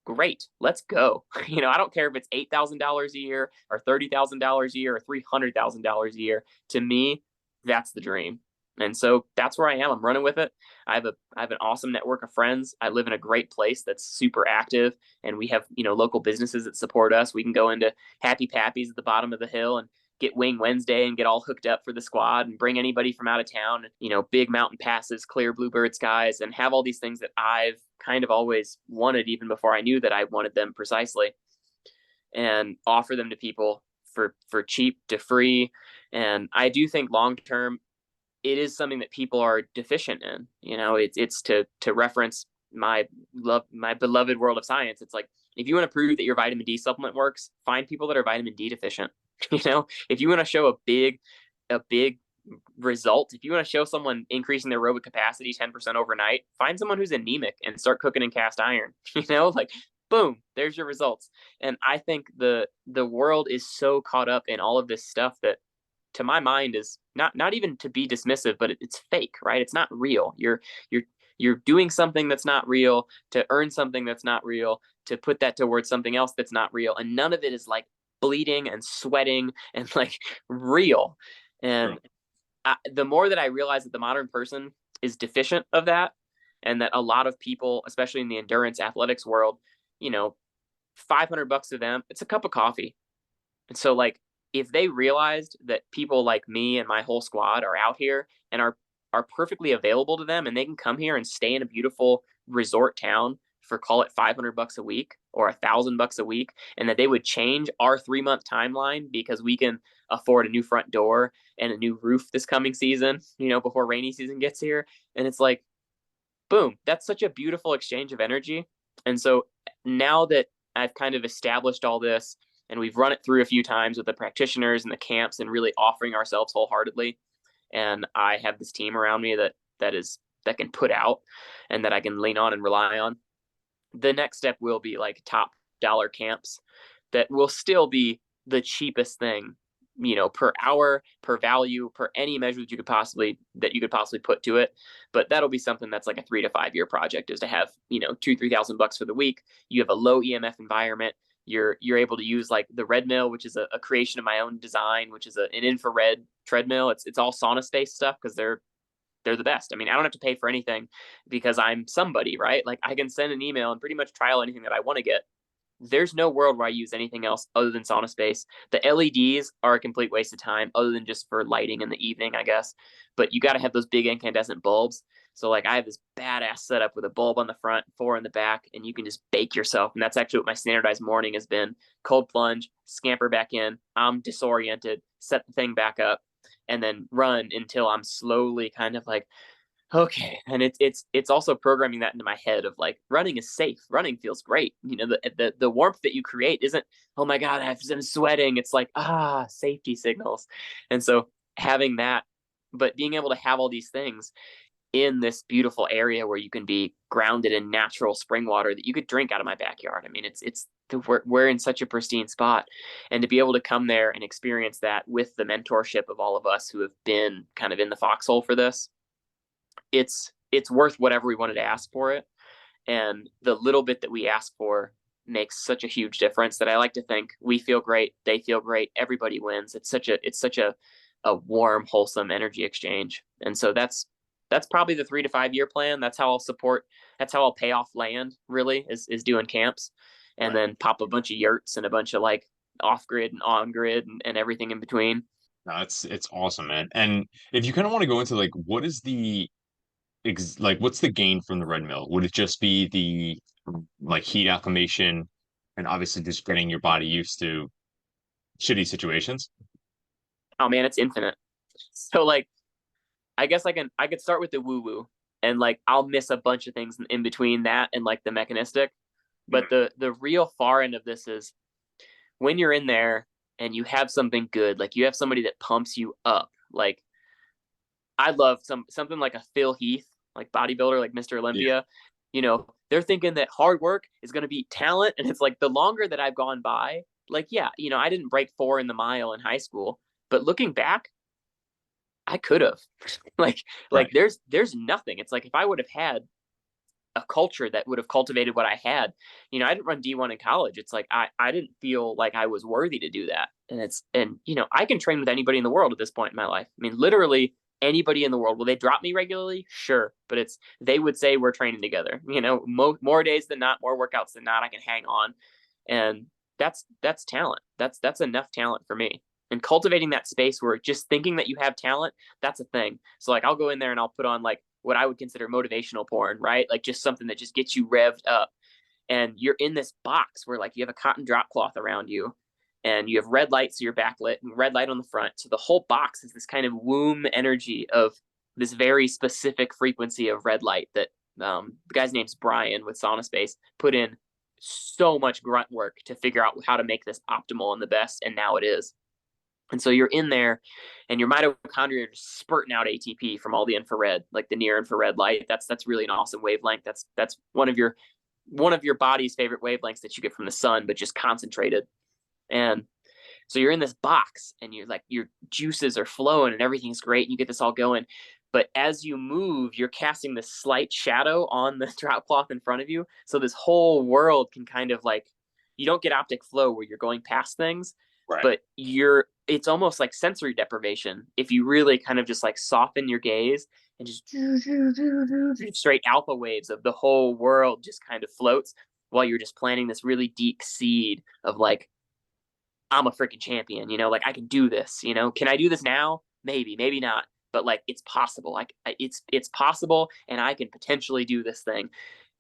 Speaker 2: Great, let's go. I don't care if it's $8,000 a year or $30,000 a year or $300,000 a year. To me, that's the dream. And so that's where I am. I'm running with it. I have an awesome network of friends. I live in a great place that's super active, and we have, local businesses that support us. We can go into Happy Pappy's at the bottom of the hill and get Wing Wednesday and get all hooked up for the squad and bring anybody from out of town, big mountain passes, clear bluebird skies, and have all these things that I've kind of always wanted, even before I knew that I wanted them precisely, and offer them to people for cheap to free. And I do think long-term, it is something that people are deficient in. It's to reference my beloved world of science. It's like, if you want to prove that your vitamin D supplement works, find people that are vitamin D deficient. If you want to show a big result, if you want to show someone increasing their aerobic capacity 10% overnight, find someone who's anemic and start cooking in cast iron. Like boom, there's your results. And I think the world is so caught up in all of this stuff that, to my mind, is not even to be dismissive, but it's fake, right? It's not real. You're doing something that's not real to earn something that's not real, to put that towards something else that's not real, and none of it is like bleeding and sweating and like real. And the more that I realize that the modern person is deficient of that, and that a lot of people, especially in the endurance athletics world, $500 to them, it's a cup of coffee. And so like, if they realized that people like me and my whole squad are out here and are perfectly available to them, and they can come here and stay in a beautiful resort town for, call it, $500 a week or $1,000 a week, and that they would change our 3-month timeline because we can afford a new front door and a new roof this coming season, before rainy season gets here. And it's like, boom, that's such a beautiful exchange of energy. And so now that I've kind of established all this and we've run it through a few times with the practitioners and the camps and really offering ourselves wholeheartedly, and I have this team around me that can put out and that I can lean on and rely on, the next step will be like top dollar camps that will still be the cheapest thing, per hour, per value, per any measure that you could possibly put to it. But that'll be something that's like a 3 to 5 year project, is to have, $2,000-3,000 for the week. You have a low EMF environment. You're able to use like the Redmill, which is a creation of my own design, which is an infrared treadmill. It's all sauna space stuff because they're the best. I mean, I don't have to pay for anything because I'm somebody, right? Like, I can send an email and pretty much trial anything that I want to get. There's no world where I use anything else other than sauna space. The LEDs are a complete waste of time other than just for lighting in the evening, I guess. But you got to have those big incandescent bulbs. So like, I have this badass setup with a bulb on the front, 4 in the back, and you can just bake yourself. And that's actually what my standardized morning has been. Cold plunge, scamper back in. I'm disoriented, set the thing back up, and then run until I'm slowly kind of like, okay. And it's also programming that into my head of like, running is safe. Running feels great. The warmth that you create isn't, oh my God, I'm sweating. It's like, safety signals. And so having that, but being able to have all these things in this beautiful area where you can be grounded in natural spring water that you could drink out of my backyard. I mean, we're in such a pristine spot, and to be able to come there and experience that with the mentorship of all of us who have been kind of in the foxhole for this, it's worth whatever we wanted to ask for it. And the little bit that we ask for makes such a huge difference that I like to think we feel great, they feel great, everybody wins. It's such a warm, wholesome energy exchange. And so that's probably the 3 to 5 year plan. That's how I'll pay off land, really, is doing camps, and
Speaker 1: Right.
Speaker 2: then pop a bunch of yurts and a bunch of like off grid and on grid and everything in between.
Speaker 1: No, it's awesome, man. And if you kind of want to go into like what is what's the gain from the red mill? Would it just be the like heat acclimation and obviously just getting your body used to shitty situations?
Speaker 2: Oh man, it's infinite. So like, I guess I could start with the woo woo, and like I'll miss a bunch of things in between that and like the mechanistic. But
Speaker 1: Mhm.
Speaker 2: the real far end of this is when you're in there and you have something good, like you have somebody that pumps you up. Like, I love something like a Phil Heath, like bodybuilder, like Mr.
Speaker 1: Yeah.
Speaker 2: Olympia. They're thinking that hard work is going to beat talent, and it's like the longer that I've gone by, like, yeah, I didn't break 4 in the mile in high school, but looking back, I could have. like
Speaker 1: Right.
Speaker 2: there's nothing. It's like if I would have had a culture that would have cultivated what I had. I didn't run D1 in college. It's like I didn't feel like I was worthy to do that. And I can train with anybody in the world at this point in my life. I mean, literally anybody in the world. Will they drop me regularly? Sure, but they would say we're training together. More days than not, more workouts than not, I can hang on, and that's talent. That's enough talent for me. And cultivating that space where just thinking that you have talent, that's a thing. So like I'll go in there and I'll put on like what I would consider motivational porn, right? Like just something that just gets you revved up. And you're in this box where like you have a cotton drop cloth around you, and you have red light, so you're backlit, and red light on the front. So the whole box is this kind of womb energy of this very specific frequency of red light that the guy's name's Brian with Sauna Space put in so much grunt work to figure out how to make this optimal and the best. And now it is. And so you're in there and your mitochondria are just spurting out ATP from all the infrared, like the near infrared light. That's really an awesome wavelength. That's one of your body's favorite wavelengths that you get from the sun, but just concentrated. And so you're in this box and you're like, your juices are flowing and everything's great. And you get this all going. But as you move, you're casting this slight shadow on the drop cloth in front of you. So this whole world can kind of like, you don't get optic flow where you're going past things,
Speaker 1: Right.
Speaker 2: but it's almost like sensory deprivation if you really kind of just like soften your gaze and just straight alpha waves of the whole world just kind of floats while you're just planting this really deep seed of like, I'm a freaking champion, like I can do this, can I do this now? Maybe not, but like it's possible. Like it's possible, and I can potentially do this thing.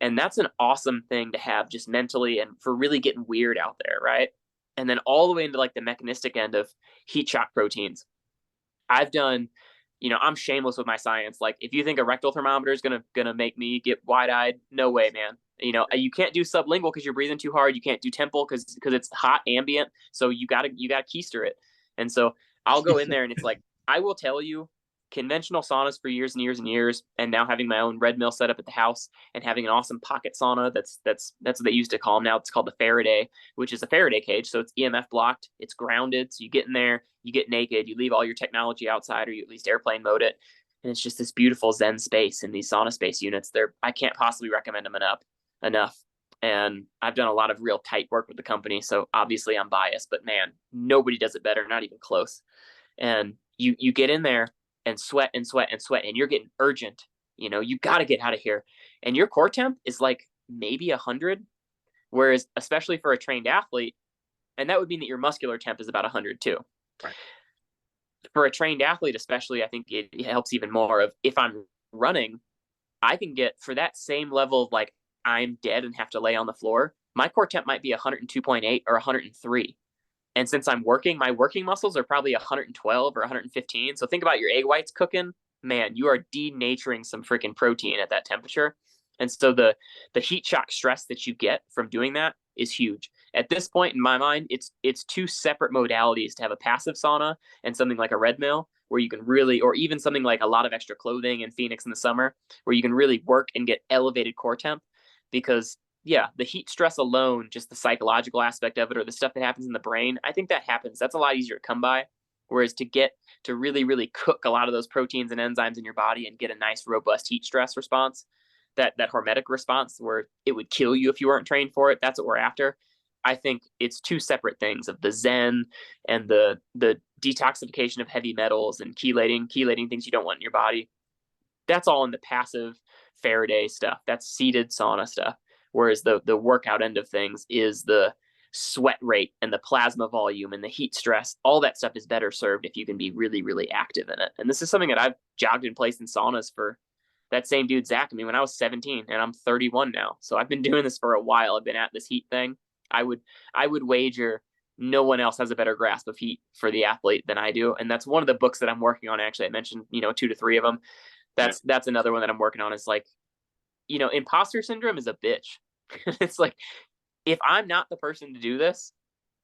Speaker 2: And that's an awesome thing to have just mentally and for really getting weird out there, right? And then all the way into like the mechanistic end of heat shock proteins. I've done, I'm shameless with my science. Like if you think a rectal thermometer is gonna make me get wide eyed, no way, man. You can't do sublingual because you're breathing too hard. You can't do temple because it's hot ambient. So you gotta keister it. And so I'll go in there and it's like I will tell you, conventional saunas for years and years and years, and now having my own red mill set up at the house and having an awesome pocket sauna. That's what they used to call them. Now it's called the Faraday, which is a Faraday cage. So it's EMF blocked. It's grounded. So you get in there, you get naked, you leave all your technology outside, or you at least airplane mode it. And it's just this beautiful Zen space in these sauna space units. I can't possibly recommend them enough. And I've done a lot of real tight work with the company. So obviously I'm biased, but man, nobody does it better, not even close. And you get in there and sweat and sweat and sweat, and you're getting urgent. You got to get out of here. And your core temp is like maybe 100, whereas especially for a trained athlete, and that would mean that your muscular temp is about 100 too.
Speaker 1: Right.
Speaker 2: For a trained athlete, especially, I think it helps even more of if I'm running, I can get for that same level of like I'm dead and have to lay on the floor. My core temp might be 102.8 or 103. And since I'm working, my working muscles are probably 112 or 115. So think about your egg whites cooking. Man, you are denaturing some freaking protein at that temperature. And so the heat shock stress that you get from doing that is huge. At this point in my mind, it's two separate modalities to have a passive sauna and something like a red mill where you can really, or even something like a lot of extra clothing in Phoenix in the summer, where you can really work and get elevated core temp. Because yeah, the heat stress alone, just the psychological aspect of it or the stuff that happens in the brain, I think that happens. That's a lot easier to come by. Whereas to get to really, really cook a lot of those proteins and enzymes in your body and get a nice, robust heat stress response, that hormetic response where it would kill you if you weren't trained for it, that's what we're after. I think it's two separate things of the Zen and the detoxification of heavy metals and chelating things you don't want in your body. That's all in the passive Faraday stuff. That's seated sauna stuff. Whereas the workout end of things is the sweat rate and the plasma volume and the heat stress. All that stuff is better served if you can be really, really active in it. And this is something that I've jogged in place in saunas for that same dude, Zach. I mean, when I was 17 and I'm 31 now. So I've been doing this for a while. I've been at this heat thing. I would wager no one else has a better grasp of heat for the athlete than I do. And that's one of the books that I'm working on. Actually, I mentioned, 2 to 3 of them. That's another one that I'm working on. Is like, imposter syndrome is a bitch. It's like, if I'm not the person to do this,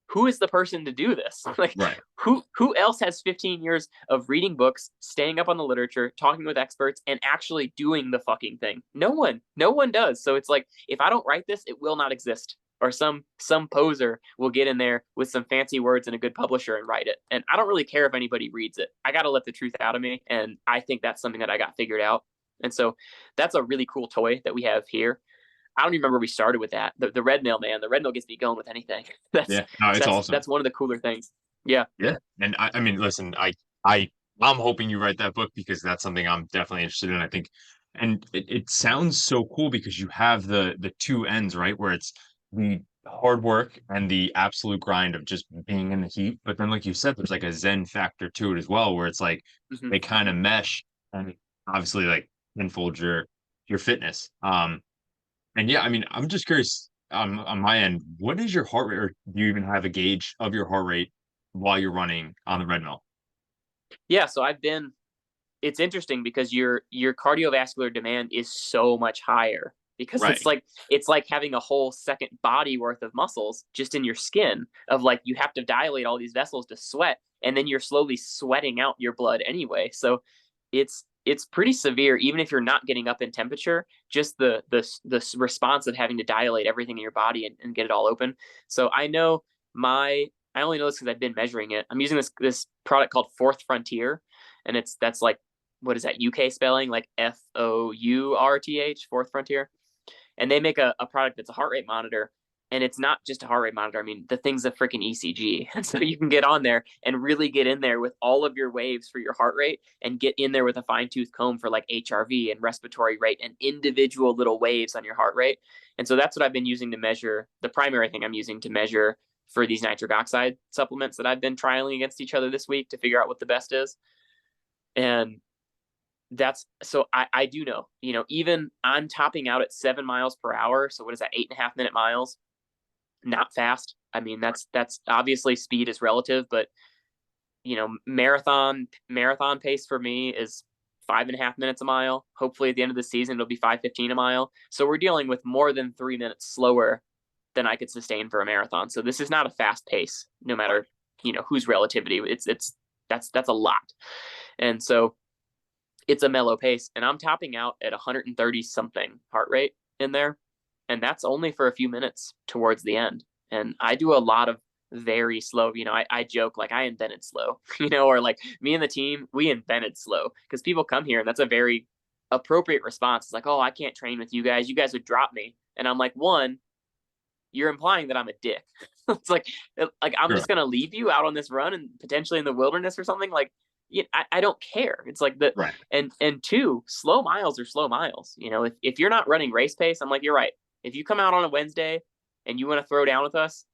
Speaker 2: who is the person to do this? Like,
Speaker 1: Right.
Speaker 2: who else has 15 years of reading books, staying up on the literature, talking with experts, and actually doing the fucking thing? No one does. So it's like, if I don't write this, it will not exist. Or some poser will get in there with some fancy words and a good publisher and write it. And I don't really care if anybody reads it. I got to let the truth out of me. And I think that's something that I got figured out. And so that's a really cool toy that we have here. I don't even remember we started with that. The red mill, man. The red mill gets me going with anything.
Speaker 1: It's awesome.
Speaker 2: That's one of the cooler things. Yeah.
Speaker 1: Yeah. And I mean, listen, I'm hoping you write that book because that's something I'm definitely interested in. I think, and it sounds so cool because you have the two ends, right? Where it's the hard work and the absolute grind of just being in the heat. But then, like you said, there's like a Zen factor to it as well, where it's like they kind of mesh and obviously like unfold your fitness. And yeah, I mean, I'm just curious on my end, what is your heart rate, or do you even have a gauge of your heart rate while you're running on the red mill?
Speaker 2: Yeah. So it's interesting because your cardiovascular demand is so much higher because
Speaker 1: Right.
Speaker 2: it's like having a whole second body worth of muscles just in your skin of like, you have to dilate all these vessels to sweat, and then you're slowly sweating out your blood anyway. So it's pretty severe, even if you're not getting up in temperature, just the response of having to dilate everything in your body and get it all open. So I only know this because I've been measuring it. I'm using this product called Fourth Frontier, and that's like, what is that UK spelling? Like FOURTH, Fourth Frontier. And they make a product that's a heart rate monitor. And it's not just a heart rate monitor. I mean, the thing's a freaking ECG. And so you can get on there and really get in there with all of your waves for your heart rate and get in there with a fine tooth comb for like HRV and respiratory rate and individual little waves on your heart rate. And so that's what I've been using to measure. The primary thing I'm using to measure for these nitric oxide supplements that I've been trialing against each other this week to figure out what the best is. And That's so I do know, even I'm topping out at 7 miles per hour. So what is that, 8.5 minute miles? Not fast. I mean, that's obviously speed is relative, but marathon pace for me is 5.5 minutes a mile. Hopefully at the end of the season, it'll be 5:15 a mile. So we're dealing with more than 3 minutes slower than I could sustain for a marathon. So this is not a fast pace, no matter, whose relativity. That's a lot. And so it's a mellow pace, and I'm topping out at 130 something heart rate in there. And that's only for a few minutes towards the end. And I do a lot of very slow, I joke like I invented slow, or like me and the team, we invented slow because people come here and that's a very appropriate response. It's like, oh, I can't train with you guys. You guys would drop me. And I'm like, one, you're implying that I'm a dick. It's like I'm
Speaker 1: Sure.
Speaker 2: just gonna leave you out on this run and potentially in the wilderness or something. Like, I don't care. It's like
Speaker 1: Right.
Speaker 2: and two, slow miles are slow miles. If you're not running race pace, I'm like, you're right. If you come out on a Wednesday and you want to throw down with us,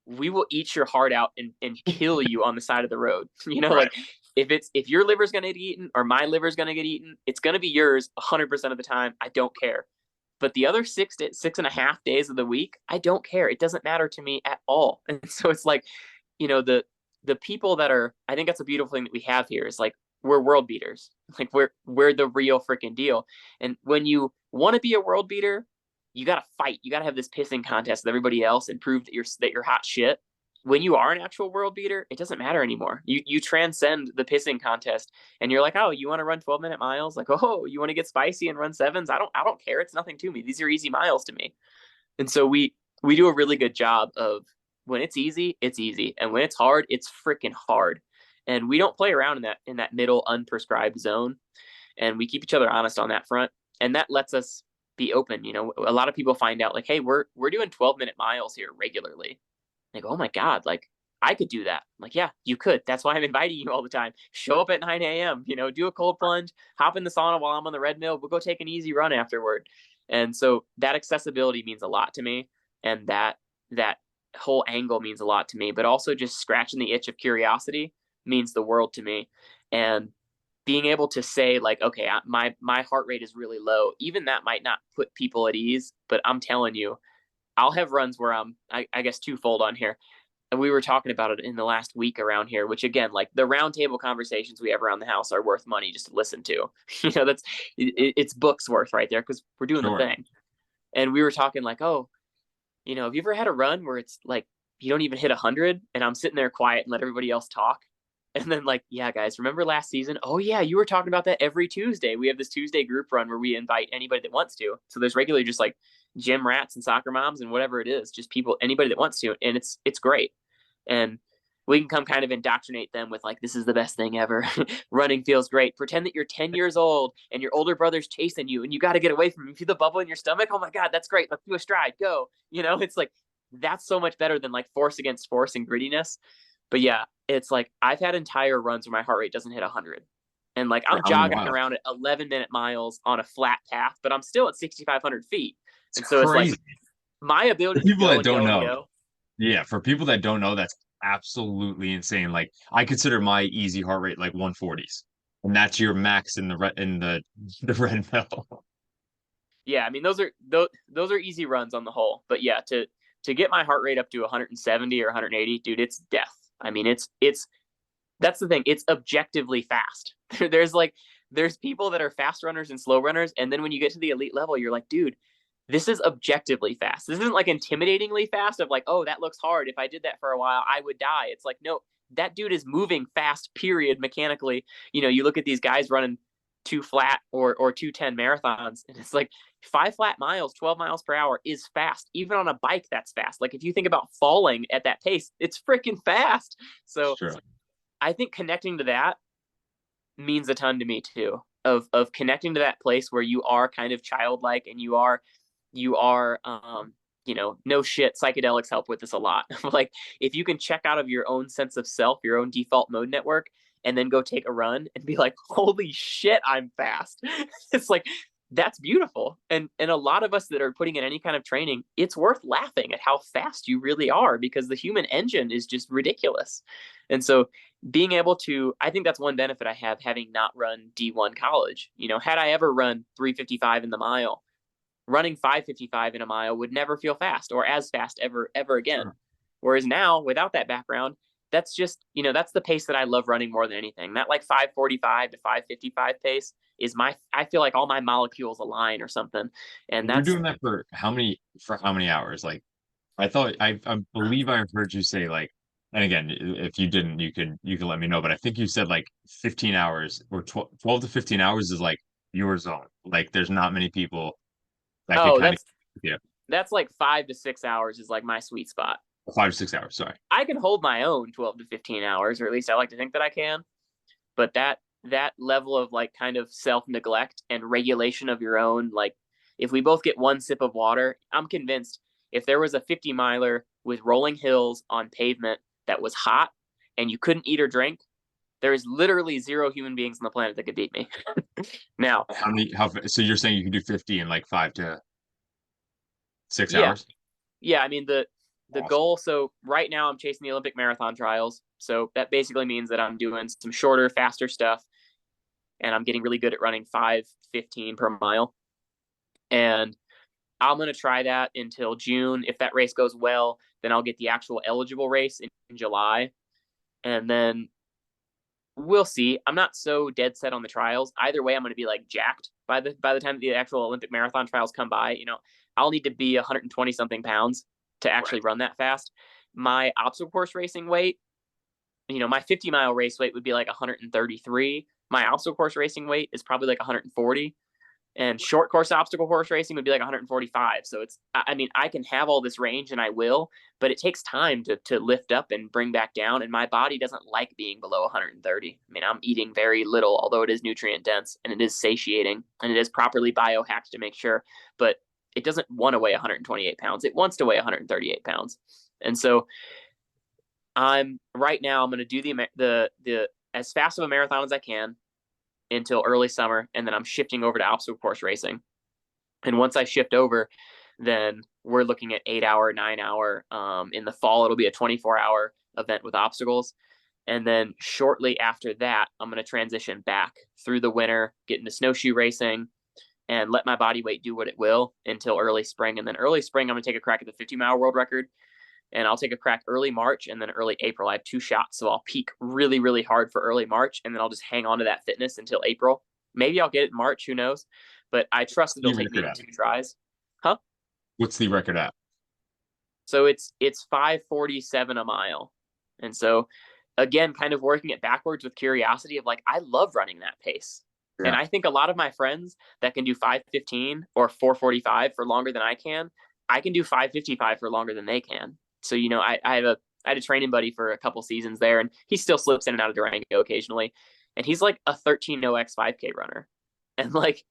Speaker 2: we will eat your heart out and kill you on the side of the road.
Speaker 1: Right.
Speaker 2: Like if your liver's gonna get eaten or my liver's gonna get eaten, it's gonna be yours 100% of the time. I don't care. But the other 6.5 days of the week, I don't care. It doesn't matter to me at all. And so it's like, the people that are, I think that's a beautiful thing that we have here is like we're world beaters. Like we're the real freaking deal. And when you want to be a world beater, you got to fight. You got to have this pissing contest with everybody else and prove that you're hot shit. When you are an actual world beater, it doesn't matter anymore. You transcend the pissing contest, and you're like, oh, you want to run 12-minute miles? Like, oh, you want to get spicy and run sevens? I don't care. It's nothing to me. These are easy miles to me. And so we do a really good job of when it's easy, and when it's hard, it's freaking hard. And we don't play around in that middle unprescribed zone, and we keep each other honest on that front, and that lets us be open. A lot of people find out like, hey, we're doing 12-minute miles here regularly. They go, oh my God, like I could do that. I'm like, yeah, you could. That's why I'm inviting you all the time. Show up at 9 a.m., do a cold plunge, hop in the sauna while I'm on the red mill. We'll go take an easy run afterward. And so that accessibility means a lot to me. And that whole angle means a lot to me, but also just scratching the itch of curiosity means the world to me. And being able to say like, okay, my heart rate is really low. Even that might not put people at ease, but I'm telling you, I'll have runs where I guess twofold on here. And we were talking about it in the last week around here, which again, like the roundtable conversations we have around the house are worth money just to listen to. It's books worth right there because we're doing the
Speaker 1: Sure.
Speaker 2: thing. And we were talking like, oh, have you ever had a run where it's like you don't even hit 100 and I'm sitting there quiet and let everybody else talk? And then like, yeah, guys, remember last season? Oh yeah, you were talking about that every Tuesday. We have this Tuesday group run where we invite anybody that wants to. So there's regularly just like gym rats and soccer moms and whatever it is, just people, anybody that wants to, and it's great. And we can come kind of indoctrinate them with like, this is the best thing ever. Running feels great. Pretend that you're 10 years old and your older brother's chasing you and you got to get away from him. You feel the bubble in your stomach. Oh my God, that's great. Let's do a stride. Go. It's like, that's so much better than like force against force and grittiness. But yeah, it's like I've had entire runs where my heart rate doesn't hit 100. And like I'm
Speaker 1: Oh,
Speaker 2: jogging
Speaker 1: wow.
Speaker 2: around at 11-minute miles on a flat path, but I'm still at 6,500 feet.
Speaker 1: It's
Speaker 2: And so it's like
Speaker 1: crazy.
Speaker 2: my
Speaker 1: For
Speaker 2: ability to
Speaker 1: people
Speaker 2: go
Speaker 1: that
Speaker 2: and
Speaker 1: don't
Speaker 2: go and
Speaker 1: know.
Speaker 2: go.
Speaker 1: Yeah, for people that don't know, that's absolutely insane. Like I consider my easy heart rate like 140s. And that's your max in the red mill.
Speaker 2: Yeah, I mean those are easy runs on the whole. But yeah, to get my heart rate up to 170 or 180, dude, it's death. I mean, it's that's the thing. It's objectively fast. There's people that are fast runners and slow runners, and then when you get to the elite level, you're like, dude, this is objectively fast. This isn't like intimidatingly fast of like, oh, that looks hard. If I did that for a while, I would die. It's like, no, that dude is moving fast, period, mechanically. You look at these guys running two flat or 2:10 marathons, and it's like 5 flat miles, 12 miles per hour is fast. Even on a bike, that's fast. Like if you think about falling at that pace, it's freaking fast. So
Speaker 1: Sure.
Speaker 2: I think connecting to that means a ton to me too. Of connecting to that place where you are kind of childlike and you are no shit, psychedelics help with this a lot. Like if you can check out of your own sense of self, your own default mode network, and then go take a run and be like, holy shit, I'm fast. It's like that's beautiful. And a lot of us that are putting in any kind of training, it's worth laughing at how fast you really are, because the human engine is just ridiculous. And so being able to, I think that's one benefit I have having not run D1 college. Had I ever run 3:55 in the mile, running 5:55 in a mile would never feel fast or as fast ever again.
Speaker 1: Sure.
Speaker 2: Whereas now, without that background, that's just, that's the pace that I love running more than anything. That like 5:45 to 5:55 pace is I feel like all my molecules align or something. And
Speaker 1: You're
Speaker 2: that's,
Speaker 1: doing that for how many hours? Like I thought I believe I heard you say like, and again, if you didn't, you could let me know, but I think you said like 15 hours or 12 to 15 hours is like your zone. Like there's not many people that could
Speaker 2: oh,
Speaker 1: kind of, yeah,
Speaker 2: that's like 5 to 6 hours is like my sweet spot.
Speaker 1: 5 to 6 hours, sorry.
Speaker 2: I can hold my own 12 to 15 hours, or at least I like to think that I can. But that level of like kind of self-neglect and regulation of your own, like if we both get one sip of water, I'm convinced if there was a 50 miler with rolling hills on pavement that was hot and you couldn't eat or drink, there is literally zero human beings on the planet that could beat me. Now,
Speaker 1: So you're saying you can do 50 in like 5 to 6
Speaker 2: yeah,
Speaker 1: hours?
Speaker 2: yeah, I mean the
Speaker 1: Awesome.
Speaker 2: goal, so right now I'm chasing the Olympic marathon trials. So that basically means that I'm doing some shorter, faster stuff, and I'm getting really good at running 5:15 per mile. And I'm going to try that until June. If that race goes well, then I'll get the actual eligible race in July. And then we'll see. I'm not so dead set on the trials. Either way, I'm going to be like jacked by the time the actual Olympic marathon trials come by. I'll need to be 120 something pounds to actually
Speaker 1: Right.
Speaker 2: run that fast. My obstacle course racing weight, my 50-mile race weight would be like 133. My obstacle course racing weight is probably like 140, and short course obstacle course racing would be like 145. So I mean, I can have all this range and I will, but it takes time to lift up and bring back down. And my body doesn't like being below 130. I mean, I'm eating very little, although it is nutrient dense and it is satiating and it is properly biohacked to make sure, but it doesn't want to weigh 128 pounds. It wants to weigh 138 pounds. And so I'm going to do the as fast of a marathon as I can until early summer, and then I'm shifting over to obstacle course racing. And once I shift over, then we're looking at 8 hour, 9 hour. In the fall, it'll be a 24-hour event with obstacles. And then shortly after that, I'm going to transition back through the winter, get into snowshoe racing, and let my body weight do what it will until early spring. And then early spring, I'm going to take a crack at the 50-mile world record. And I'll take a crack early March and then early April. I have 2 shots. So I'll peak really, really hard for early March, and then I'll just hang on to that fitness until April. Maybe I'll get it in March, who knows? But I trust that it'll
Speaker 1: The
Speaker 2: take me
Speaker 1: record at?
Speaker 2: 2 tries. Huh?
Speaker 1: What's the record at?
Speaker 2: So it's 5:47 a mile. And so again, kind of working it backwards with curiosity of like, I love running that pace. And
Speaker 1: Yeah.
Speaker 2: I think a lot of my friends that can do 5:15 or 4:45 for longer than I can do 5:55 for longer than they can. So, I had a training buddy for a couple seasons there, and he still slips in and out of Durango occasionally. And he's like a 13:0x 5K runner. And like,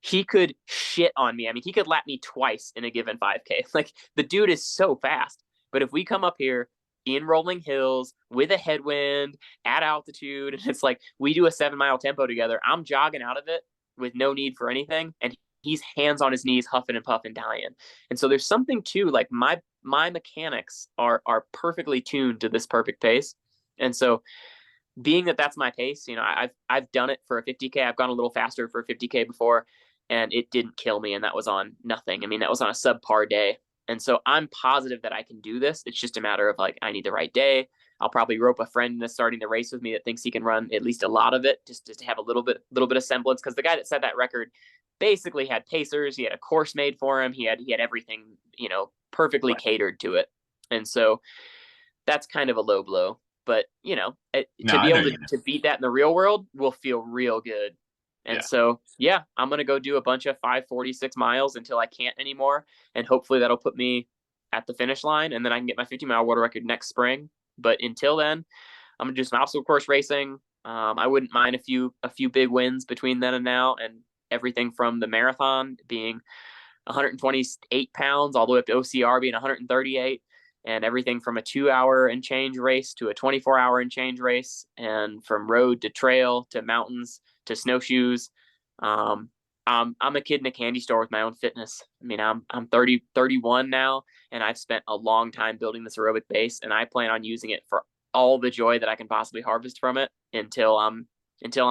Speaker 2: he could shit on me. I mean, he could lap me twice in a given 5K. Like, the dude is so fast. But if we come up here in rolling hills with a headwind at altitude, and it's like we do a 7-mile tempo together, I'm jogging out of it with no need for anything. And he's hands on his knees, huffing and puffing, dying. And so there's something to like my mechanics are perfectly tuned to this perfect pace. And so being that that's my pace, I've done it for a 50K. I've gone a little faster for a 50K before, and it didn't kill me. And that was on nothing. I mean, that was on a subpar day. And so I'm positive that I can do this. It's just a matter of like, I need the right day. I'll probably rope a friend into starting the race with me that thinks he can run at least a lot of it, just to have a little bit of semblance. Because the guy that set that record basically had pacers. He had a course made for him. He had everything, perfectly
Speaker 1: Right.
Speaker 2: catered to it. And so that's kind of a low blow. But
Speaker 1: No,
Speaker 2: to be
Speaker 1: I know
Speaker 2: able
Speaker 1: you
Speaker 2: to beat that in the real world will feel real good. And
Speaker 1: Yeah.
Speaker 2: so, yeah, I'm going to go do a bunch of 5:46 miles until I can't anymore. And hopefully that'll put me at the finish line. And then I can get my 50-mile world record next spring. But until then, I'm going to do some obstacle course racing. I wouldn't mind a few big wins between then and now. And everything from the marathon being 128 pounds all the way up to OCR being 138, and everything from a 2 hour and change race to a 24-hour and change race, and from road to trail to mountains to snowshoes. I'm a kid in a candy store with my own fitness. I mean, I'm 31 now, and I've spent a long time building this aerobic base, and I plan on using it for all the joy that I can possibly harvest from it until I'm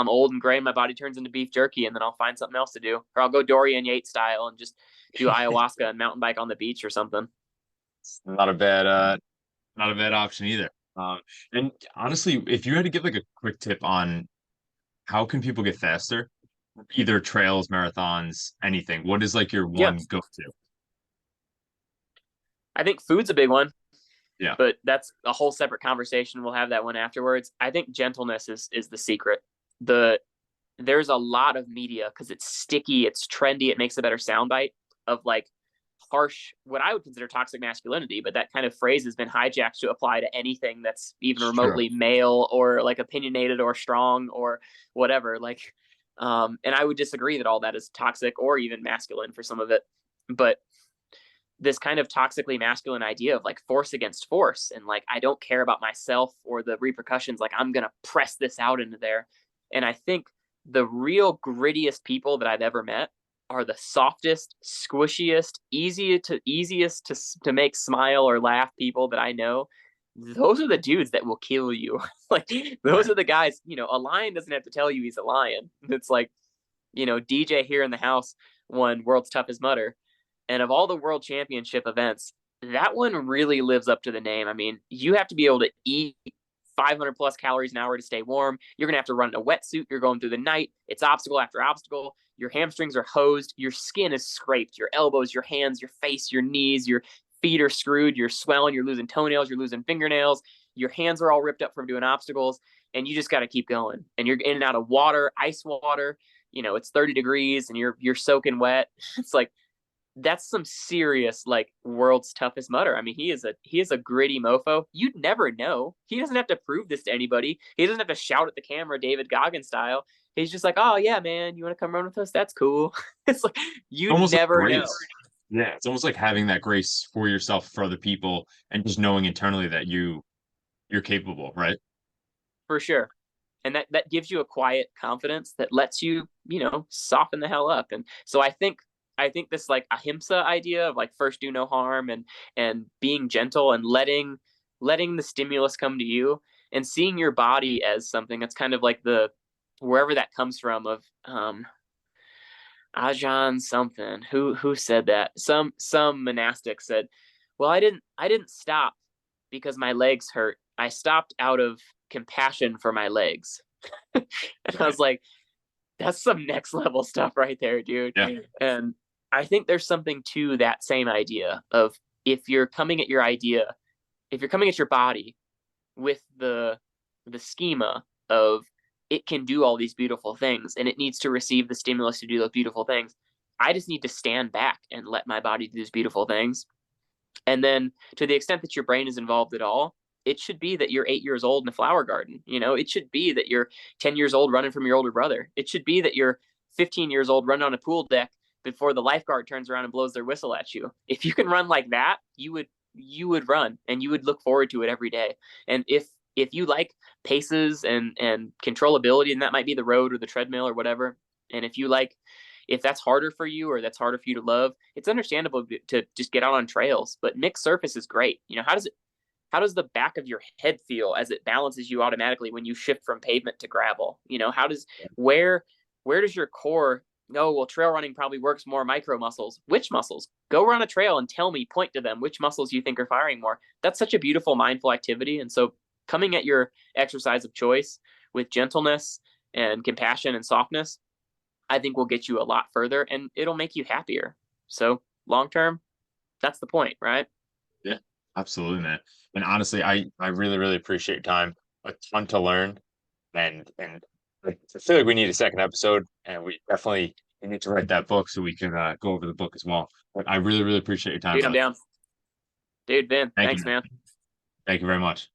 Speaker 2: old and gray and my body turns into beef jerky, and then I'll find something else to do, or I'll go Dorian Yates style and just do ayahuasca and mountain bike on the beach or something.
Speaker 1: Not a not a bad option either. Um, and honestly, if you had to give like a quick tip on how can people get faster, either trails, marathons, anything, what is like your
Speaker 2: Yeah,
Speaker 1: one go-to?
Speaker 2: I think food's a big one,
Speaker 1: Yeah,
Speaker 2: but that's a whole separate conversation. We'll have that one afterwards. I think gentleness is the secret. The There's a lot of media because it's sticky, it's trendy, it makes a better soundbite of like harsh, what I would consider toxic masculinity, but that kind of phrase has been hijacked to apply to anything that's even
Speaker 1: it's true.
Speaker 2: remotely male or like opinionated or strong or whatever. Like, and I would disagree that all that is toxic or even masculine for some of it. But this kind of toxically masculine idea of like force against force and like I don't care about myself or the repercussions, like I'm gonna press this out into there. And I think the real grittiest people that I've ever met are the softest, squishiest, easiest to make smile or laugh people that I know. Those are the dudes that will kill you. Like those
Speaker 1: Right.
Speaker 2: are the guys, a lion doesn't have to tell you he's a lion. It's like, DJ here in the house won World's Toughest Mudder, and of all the world championship events, that one really lives up to the name. I mean, you have to be able to eat 500 plus calories an hour to stay warm. You're going to have to run in a wetsuit. You're going through the night. It's obstacle after obstacle. Your hamstrings are hosed. Your skin is scraped. Your elbows, your hands, your face, your knees, your feet are screwed. You're swelling. You're losing toenails. You're losing fingernails. Your hands are all ripped up from doing obstacles. And you just got to keep going. And you're in and out of water, ice water. It's 30 degrees and you're soaking wet. It's like, that's some serious like world's toughest mudder. I mean, he is a gritty mofo. You'd never know. He doesn't have to prove this to anybody. He doesn't have to shout at the camera, David Goggins style. He's just like, oh yeah, man, you want to come run with us? That's cool. It's like you'd
Speaker 1: Almost like
Speaker 2: never know.
Speaker 1: grace. Yeah, it's almost like having that grace for yourself, for other people, and just knowing internally that you're capable, right?
Speaker 2: For sure. And that gives you a quiet confidence that lets you, soften the hell up. And so I think this like ahimsa idea of like first do no harm and being gentle and letting the stimulus come to you and seeing your body as something that's kind of like the wherever that comes from of Ajahn something who said that some monastic said, well, I didn't stop because my legs hurt. I stopped out of compassion for my legs. And I
Speaker 1: Right.
Speaker 2: was like, that's some next level stuff right there, dude.
Speaker 1: Yeah.
Speaker 2: And I think there's something to that same idea of if you're coming at your idea, if you're coming at your body with the schema of it can do all these beautiful things and it needs to receive the stimulus to do those beautiful things. I just need to stand back and let my body do these beautiful things. And then to the extent that your brain is involved at all, it should be that you're 8 years old in a flower garden. It should be that you're 10 years old running from your older brother. It should be that you're 15 years old running on a pool deck before the lifeguard turns around and blows their whistle at you. If you can run like that, you would run and you would look forward to it every day. And if you like paces and controllability, and that might be the road or the treadmill or whatever. And if that's harder for you or that's harder for you to love, it's understandable to just get out on trails. But mixed surface is great. How does the back of your head feel as it balances you automatically when you shift from pavement to gravel? How does where does your core go? Well, trail running probably works more micro muscles. Which muscles? Go run a trail and tell me, point to them, which muscles you think are firing more. That's such a beautiful mindful activity. And so coming at your exercise of choice with gentleness and compassion and softness, I think will get you a lot further and it'll make you happier. So long term, that's the point, right?
Speaker 1: Yeah, absolutely, man. And honestly, I really, really appreciate your time. A ton to learn, and I feel like we need a second episode, and we definitely need to write that book so we can go over the book as well. But I really, really appreciate your time,
Speaker 2: Dude, I'm
Speaker 1: brother.
Speaker 2: down. Dude, Vin,
Speaker 1: Thank you,
Speaker 2: thanks,
Speaker 1: man.
Speaker 2: man.
Speaker 1: Thank you very much.